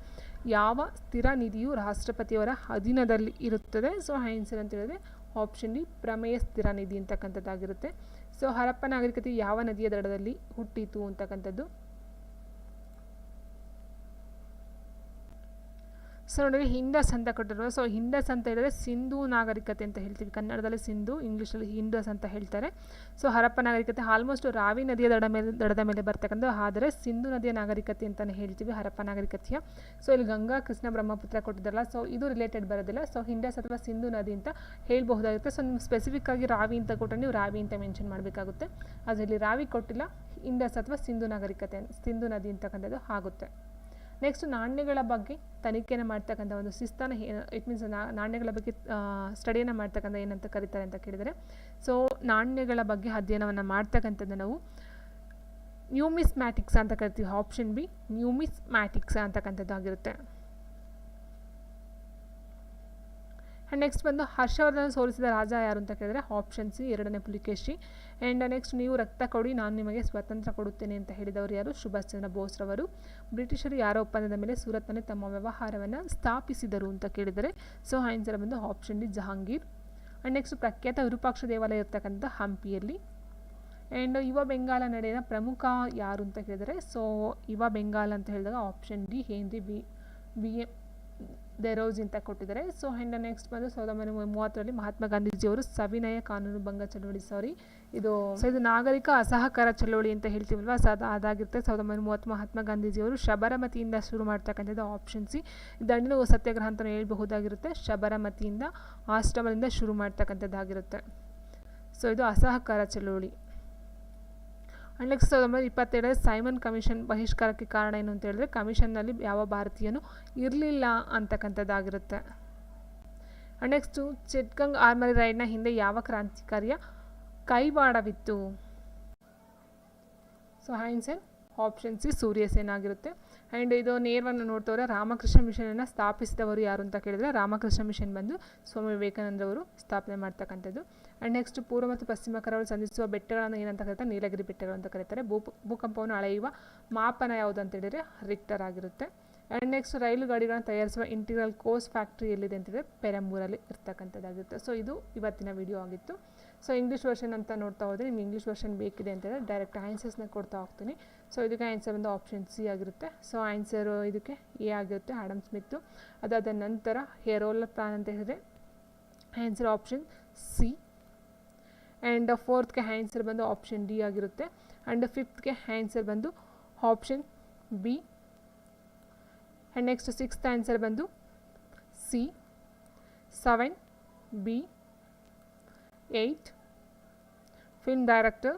ಯಾವ ಸ್ಥಿರ ನಿಧಿಯು ರಾಷ್ಟ್ರಪತಿಯವರ ಅಧೀನದಲ್ಲಿ ಇರುತ್ತದೆ? ಸೊ ಆನ್ಸರ್ ಅಂತ ಹೇಳಿದ್ರೆ ಆಪ್ಷನ್ ಡಿ ಪ್ರಮೇಯ ಸ್ಥಿರ ನಿಧಿ ಅಂತಕ್ಕಂಥದ್ದಾಗಿರುತ್ತೆ. ಸೊ ಹರಪ್ಪ ನಾಗರಿಕತೆ ಯಾವ ನದಿಯ ದಡದಲ್ಲಿ ಹುಟ್ಟಿತು ಅಂತಕ್ಕಂಥದ್ದು. ಸೊ ನೋಡಿ ಇಂಡಸ್ ಅಂತ ಕೊಟ್ಟಿರುವ. ಸೊ ಇಂಡಸ್ ಅಂತ ಹೇಳಿದ್ರೆ ಸಿಂಧೂ ನಾಗರಿಕತೆ ಅಂತ ಹೇಳ್ತೀವಿ, ಕನ್ನಡದಲ್ಲಿ ಸಿಂಧು, ಇಂಗ್ಲೀಷಲ್ಲಿ ಇಂಡಸ್ ಅಂತ ಹೇಳ್ತಾರೆ. ಸೊ ಹರಪ್ಪ ನಾಗರಿಕತೆ ಆಲ್ಮೋಸ್ಟ್ ರಾವಿ ನದಿಯ ದಡದ ಮೇಲೆ ಬರ್ತಕ್ಕಂಥ, ಆದರೆ ಸಿಂಧು ನದಿಯ ನಾಗರಿಕತೆ ಅಂತಲೇ ಹೇಳ್ತೀವಿ ಹರಪ್ಪ ನಾಗರಿಕತೆಯ. ಸೊ ಇಲ್ಲಿ ಗಂಗಾ, ಕೃಷ್ಣ, ಬ್ರಹ್ಮಪುತ್ರ ಕೊಟ್ಟಿದ್ದಾರಲ್ಲ, ಸೊ ಇದು ರಿಲೇಟೆಡ್ ಬರೋದಿಲ್ಲ. ಸೊ ಇಂಡಸ್ ಅಥವಾ ಸಿಂಧು ನದಿ ಅಂತ ಹೇಳ್ಬಹುದಾಗುತ್ತೆ. ಸೊ ನೀವು ಸ್ಪೆಸಿಫಿಕ್ ಆಗಿ ರಾವಿ ಅಂತ ಕೊಟ್ಟರೆ ನೀವು ರಾವಿ ಅಂತ ಮೆನ್ಷನ್ ಮಾಡಬೇಕಾಗುತ್ತೆ. ಅದರಲ್ಲಿ ರಾವಿ ಕೊಟ್ಟಿಲ್ಲ, ಇಂಡಸ್ ಅಥವಾ ಸಿಂಧು ನಾಗರಿಕತೆ, ಸಿಂಧು ನದಿ ಅಂತಕ್ಕಂಥದ್ದು ಆಗುತ್ತೆ. ನೆಕ್ಸ್ಟ್ ನಾಣ್ಯಗಳ ಬಗ್ಗೆ ತನಿಖೆಯನ್ನು ಮಾಡ್ತಕ್ಕಂಥ ಒಂದು ಶಿಸ್ತನ್ನು, ಇಟ್ ಮೀನ್ಸ್ ನಾಣ್ಯಗಳ ಬಗ್ಗೆ ಸ್ಟಡಿಯನ್ನು ಮಾಡ್ತಕ್ಕಂಥ ಏನಂತ ಕರೀತಾರೆ ಅಂತ ಕೇಳಿದರೆ, ಸೊ ನಾಣ್ಯಗಳ ಬಗ್ಗೆ ಅಧ್ಯಯನವನ್ನು ಮಾಡ್ತಕ್ಕಂಥದ್ದು ನಾವು ನ್ಯೂಮಿಸ್ಮ್ಯಾಟಿಕ್ಸ್ ಅಂತ ಕರಿತೀವಿ. ಆಪ್ಷನ್ ಬಿ ನ್ಯೂಮಿಸ್ಮ್ಯಾಟಿಕ್ಸ್ ಅಂತಕ್ಕಂಥದ್ದು ಆಗಿರುತ್ತೆ. ಆ್ಯಂಡ್ ನೆಕ್ಸ್ಟ್ ಬಂದು ಹರ್ಷವರ್ಧನ ಸೋಲಿಸಿದ ರಾಜ ಯಾರು ಅಂತ ಕೇಳಿದರೆ ಆಪ್ಷನ್ ಸಿ ಎರಡನೇ ಪುಲಿಕೇಶಿ. ಆ್ಯಂಡ್ ನೆಕ್ಸ್ಟ್ ನೀವು ರಕ್ತ ಕೊಡಿ ನಾನು ನಿಮಗೆ ಸ್ವಾತಂತ್ರ್ಯ ಕೊಡುತ್ತೇನೆ ಅಂತ ಹೇಳಿದವರು ಯಾರು? ಸುಭಾಷ್ ಚಂದ್ರ ಬೋಸ್ರವರು. ಬ್ರಿಟಿಷರು ಯಾರ ಒಪ್ಪಂದದ ಮೇಲೆ ಸೂರತ್ನಲ್ಲಿ ತಮ್ಮ ವ್ಯವಹಾರವನ್ನು ಸ್ಥಾಪಿಸಿದರು ಅಂತ ಕೇಳಿದರೆ, ಸೊ ಆನ್ಸರ್ ಬಂದು option D Jahangir. And next ಪ್ರಖ್ಯಾತ ವಿರೂಪಾಕ್ಷ ದೇವಾಲಯ ಇರ್ತಕ್ಕಂಥ ಹಂಪಿಯಲ್ಲಿ. ಆ್ಯಂಡ್ ಯುವ ಬೆಂಗಾಲ ನಡೆಯ ಪ್ರಮುಖ ಯಾರು ಅಂತ ಕೇಳಿದರೆ, ಸೊ ಯುವ ಬೆಂಗಾಲ್ ಅಂತ ಹೇಳಿದಾಗ option D Henry B M Derozio ಅಂತ ಕೊಟ್ಟಿದ್ದಾರೆ. ಸೊ ಆ್ಯಂಡ್ ನೆಕ್ಸ್ಟ್ ಬಂದು 1930ರಲ್ಲಿ ಮಹಾತ್ಮ ಗಾಂಧೀಜಿಯವರು ಸವಿನಯ ಕಾನೂನು ಭಂಗ ಚಳವಳಿ, ಇದು ನಾಗರಿಕ ಅಸಹಕಾರ ಚಳವಳಿ ಅಂತ ಹೇಳ್ತೀವಲ್ವ, ಅದಾಗಿರುತ್ತೆ. 1930 ಮಹಾತ್ಮ ಗಾಂಧೀಜಿಯವರು ಶಬರಮತಿಯಿಂದ ಶುರು ಮಾಡ್ತಕ್ಕಂಥದ್ದು ಆಪ್ಷನ್ ಸಿ. ದಂಡಿನ ಸತ್ಯಾಗ್ರಹ ಅಂತಲೇ ಹೇಳ್ಬಹುದಾಗಿರುತ್ತೆ. ಶಬರಮತಿಯಿಂದ, ಆಶ್ರಮದಿಂದ ಶುರು ಮಾಡ್ತಕ್ಕಂಥದ್ದಾಗಿರುತ್ತೆ. ಸೊ ಇದು ಅಸಹಕಾರ ಚಳವಳಿ. ಆ್ಯಂಡ್ ನೆಕ್ಸ್ಟ್ 1927 ಸೈಮನ್ ಕಮಿಷನ್ ಬಹಿಷ್ಕಾರಕ್ಕೆ ಕಾರಣ ಏನು ಅಂತ ಹೇಳಿದ್ರೆ, ಕಮಿಷನ್ನಲ್ಲಿ ಯಾವ ಭಾರತೀಯನೂ ಇರಲಿಲ್ಲ ಅಂತಕ್ಕಂಥದ್ದಾಗಿರುತ್ತೆ. ಆ್ಯಂಡ್ ನೆಕ್ಸ್ಟು ಚಿಟ್ಗಂಗ್ ಆರ್ಮರಿ ರೈಡ್ನ ಹಿಂದೆ ಯಾವ ಕ್ರಾಂತಿಕಾರಿಯ ಕೈವಾಡವಿತ್ತು? ಸೊ ಆನ್ಸರ್ ಆಪ್ಷನ್ ಸಿ ಸೂರ್ಯಸೇನ ಆಗಿರುತ್ತೆ. ಆ್ಯಂಡ್ ಇದು ನೇರವನ್ನು ನೋಡ್ತವ್ರೆ ರಾಮಕೃಷ್ಣ ಮಿಷನನ್ನು ಸ್ಥಾಪಿಸಿದವರು ಯಾರು ಅಂತ ಕೇಳಿದರೆ, ರಾಮಕೃಷ್ಣ ಮಿಷನ್ ಬಂದು ಸ್ವಾಮಿ ವಿವೇಕಾನಂದರವರು ಸ್ಥಾಪನೆ ಮಾಡ್ತಕ್ಕಂಥದ್ದು. ಆ್ಯಂಡ್ ನೆಕ್ಸ್ಟ್ ಪೂರ್ವ ಮತ್ತು ಪಶ್ಚಿಮ ಕರಾವಳಿ ಸಂಧಿಸುವ ಬೆಟ್ಟಗಳನ್ನು ಏನಂತ ಕರೀತಾರೆ? ನೀಲಗಿರಿ ಬೆಟ್ಟಗಳು ಅಂತ ಕರೀತಾರೆ. ಭೂಕಂಪವನ್ನು ಅಳೆಯುವ ಮಾಪನ ಯಾವುದು ಅಂತ ಹೇಳಿದರೆ ರಿಕ್ಟರ್ ಆಗಿರುತ್ತೆ. ಆ್ಯಂಡ್ ನೆಕ್ಸ್ಟ್ ರೈಲು ಗಾಡಿಗಳನ್ನು ತಯಾರಿಸುವ ಇಂಟಿಗ್ರಲ್ ಕೋಸ್ ಫ್ಯಾಕ್ಟ್ರಿ ಎಲ್ಲಿದೆ ಅಂತಂದರೆ ಪೆರಂಬೂರಲ್ಲಿ ಇರ್ತಕ್ಕಂಥದ್ದಾಗಿರುತ್ತೆ. ಸೊ ಇದು ಇವತ್ತಿನ ವಿಡಿಯೋ ಆಗಿತ್ತು. ಸೊ ಇಂಗ್ಲೀಷ್ ವರ್ಷನ್ ಅಂತ ನೋಡ್ತಾ ಹೋದರೆ ನಿಮ್ಗೆ ಇಂಗ್ಲೀಷ್ ವರ್ಷನ್ ಬೇಕಿದೆ ಅಂತಂದರೆ ಡೈರೆಕ್ಟ್ ಆನ್ಸರ್ಸ್ನ ಕೊಡ್ತಾ ಹೋಗ್ತೀನಿ. ಸೊ ಇದಕ್ಕೆ ಆನ್ಸರ್ ಒಂದು ಆಪ್ಷನ್ ಸಿ ಆಗಿರುತ್ತೆ. ಸೊ ಆನ್ಸರು ಇದಕ್ಕೆ ಎ ಆಗಿರುತ್ತೆ, ಆಡಮ್ ಸ್ಮಿತ್ತು. ಅದಾದ ನಂತರ ಹೇರೋಲರ್ ಪ್ಲಾನ್ ಅಂತ ಹೇಳಿದರೆ ಆನ್ಸರ್ ಆಪ್ಷನ್ ಸಿ. ಆ್ಯಂಡ್ ಫೋರ್ತ್ಗೆ ಆನ್ಸರ್ ಬಂದು ಆಪ್ಷನ್ ಡಿ ಆಗಿರುತ್ತೆ. ಆ್ಯಂಡ್ ಫಿಫ್ತ್ಗೆ ಆನ್ಸರ್ ಬಂದು option B. And next sixth answer ಬಂದು C. 7 B. 8 film director.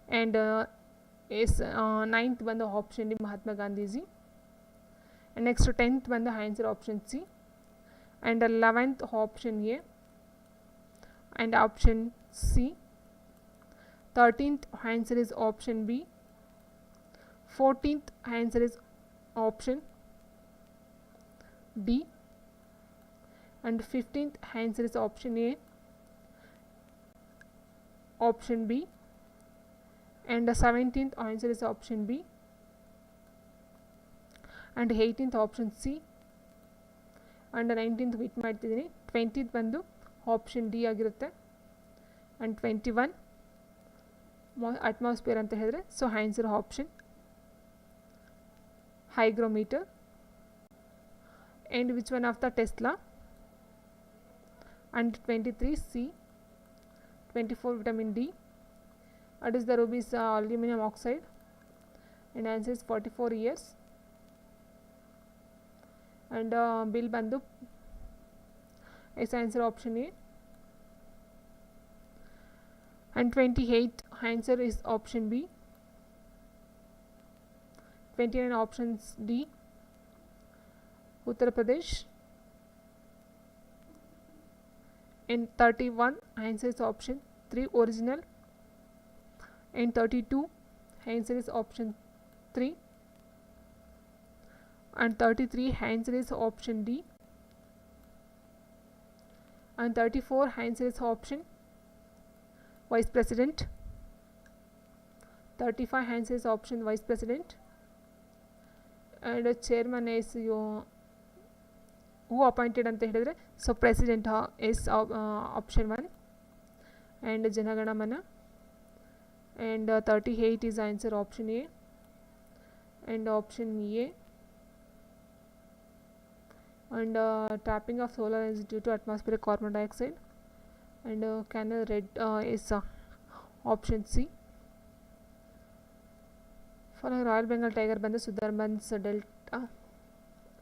And ninth ಬಂದು option D Mahatma Gandhiji. And next 10th ಬಂದು answer option C. And 11th option A and option C. 13th answer is option B. 14th answer is option D. And 15th answer is option A, option B. And the 17th answer is option B. And 18th option C. And the 19th wait ಮಾಡ್ತಿದ್ದೀನಿ. 20th ಬಂದು option D ಆಗಿರುತ್ತೆ. And 21 atmosphere ಅಂತ ಹೇಳಿದ್ರೆ, so answer option hygrometer. And which one of the Tesla. And 23 C. 24 vitamin D. What is the ruby's aluminum oxide? And answer is 44 years. And bill bandu is answer option A. And 28 answer is option B. 29 options D, Uttar Pradesh. And 31 answer is option 3, original. And 32 answer is option 3. And 33 answer is option D. And 34 answer is option Vice President. 35 answer is option Vice President. And chairman is who appointed anta helidre, so president is option 1 and Janagana Mana. And 38 is answer option A and option A. And trapping of solar energy due to atmospheric carbon dioxide. And canal red is option C. Following Royal Bengal tiger bandu Sundarbans delta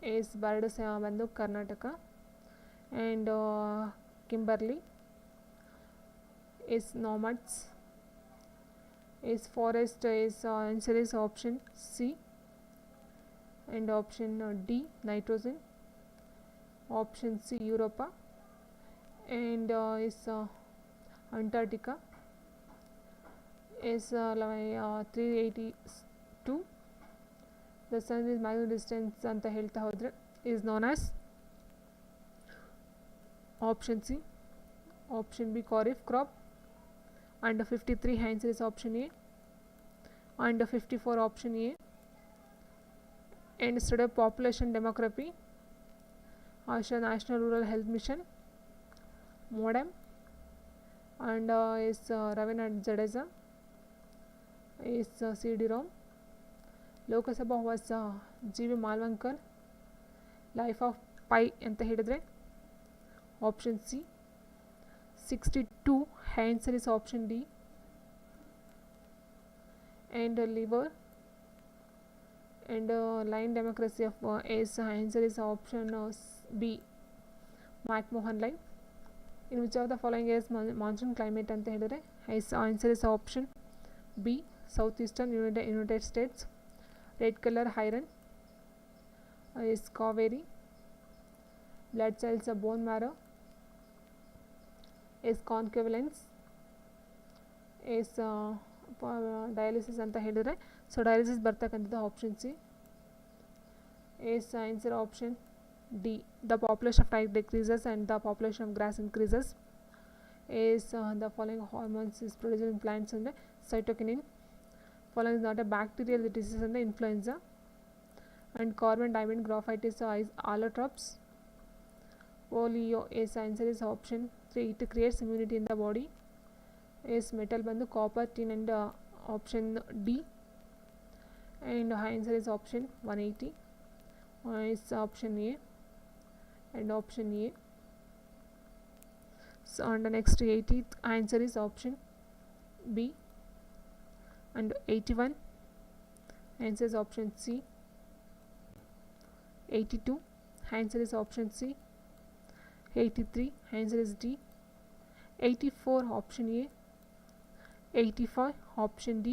is birds bandu Karnataka. And Kimberley is nomads. Is forest is answer is option C. And option D, nitrogen. Option C, Europa. And is Antarctica is 382. The sun is maximum distance anta ಹೇಳ್ತಾ ಹೋದ್ರೆ is known as option C. Option B, Kharif crop. And 53 answer is option A. And 54 option A. And study population demography, Asha National Rural Health Mission, MODEM. And is Ravina Jadeja is CD-ROM. Lok Sabha was G.V. Malvankar. Life of Pi anta ಹೇಳಿದ್ರೆ option C. 62 answer is option D. And liver and line democracy of is answer is option B, McMahon line. In which of the following is monsoon climate anta ಹೇಳಿದ್ರೆ is answer is option B, southeastern United States. Red color iron is Kaveri. Blood cells of bone marrow is concave lens. Is dialysis anta ಹೇಳಿದ್ರೆ so dialysis ಬರ್ತಕ್ಕಂಥದ್ದು option C. Is answer option D, the population of tiger decreases and the population of grass increases. Is the following hormones is produced in plants and cytokinin. Following is not a bacterial disease and influenza. And carbon diamond graphite is allotropes. Polio is answer is option 3, it creates immunity in the body. Is metal bandu copper, tin and option D. And answer is option 180 is option A and option A. So on the next 80th answer is option B. And 81 answer is option C. 82 answer is option C. 83 answer is D. 84 option A. 85 option D.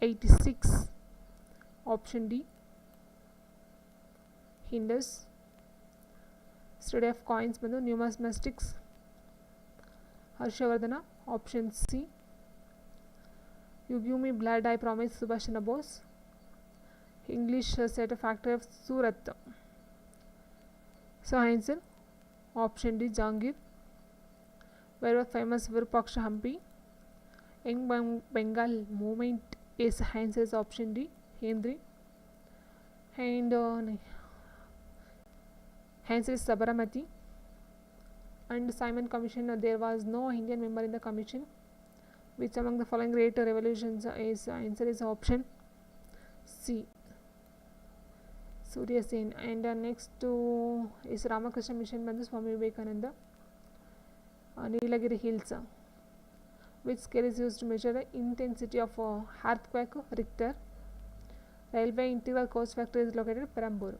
86 option D. Hindus. Study of coins bandu numismatics, Harshavardhana. Option C. You give me blood, I promise, Subhash Chandra Bose. English set of factory of Surat. So answer option D, Jangir. Where was famous Virupaksha Hampi? Young Bengal movement is answer is option D, Hendry. And answer is Sabaramati. And Simon Commission, there was no Indian member in the commission. Which among the following great revolutions is answer is option C, Surya Sen. And next to is Ramakrishna Mission bandu Swami Vivekananda. Nilagiri Hills. Which scale is use to measure the intensity of earthquake? Richter. Railway integral coach factory is located Perambur.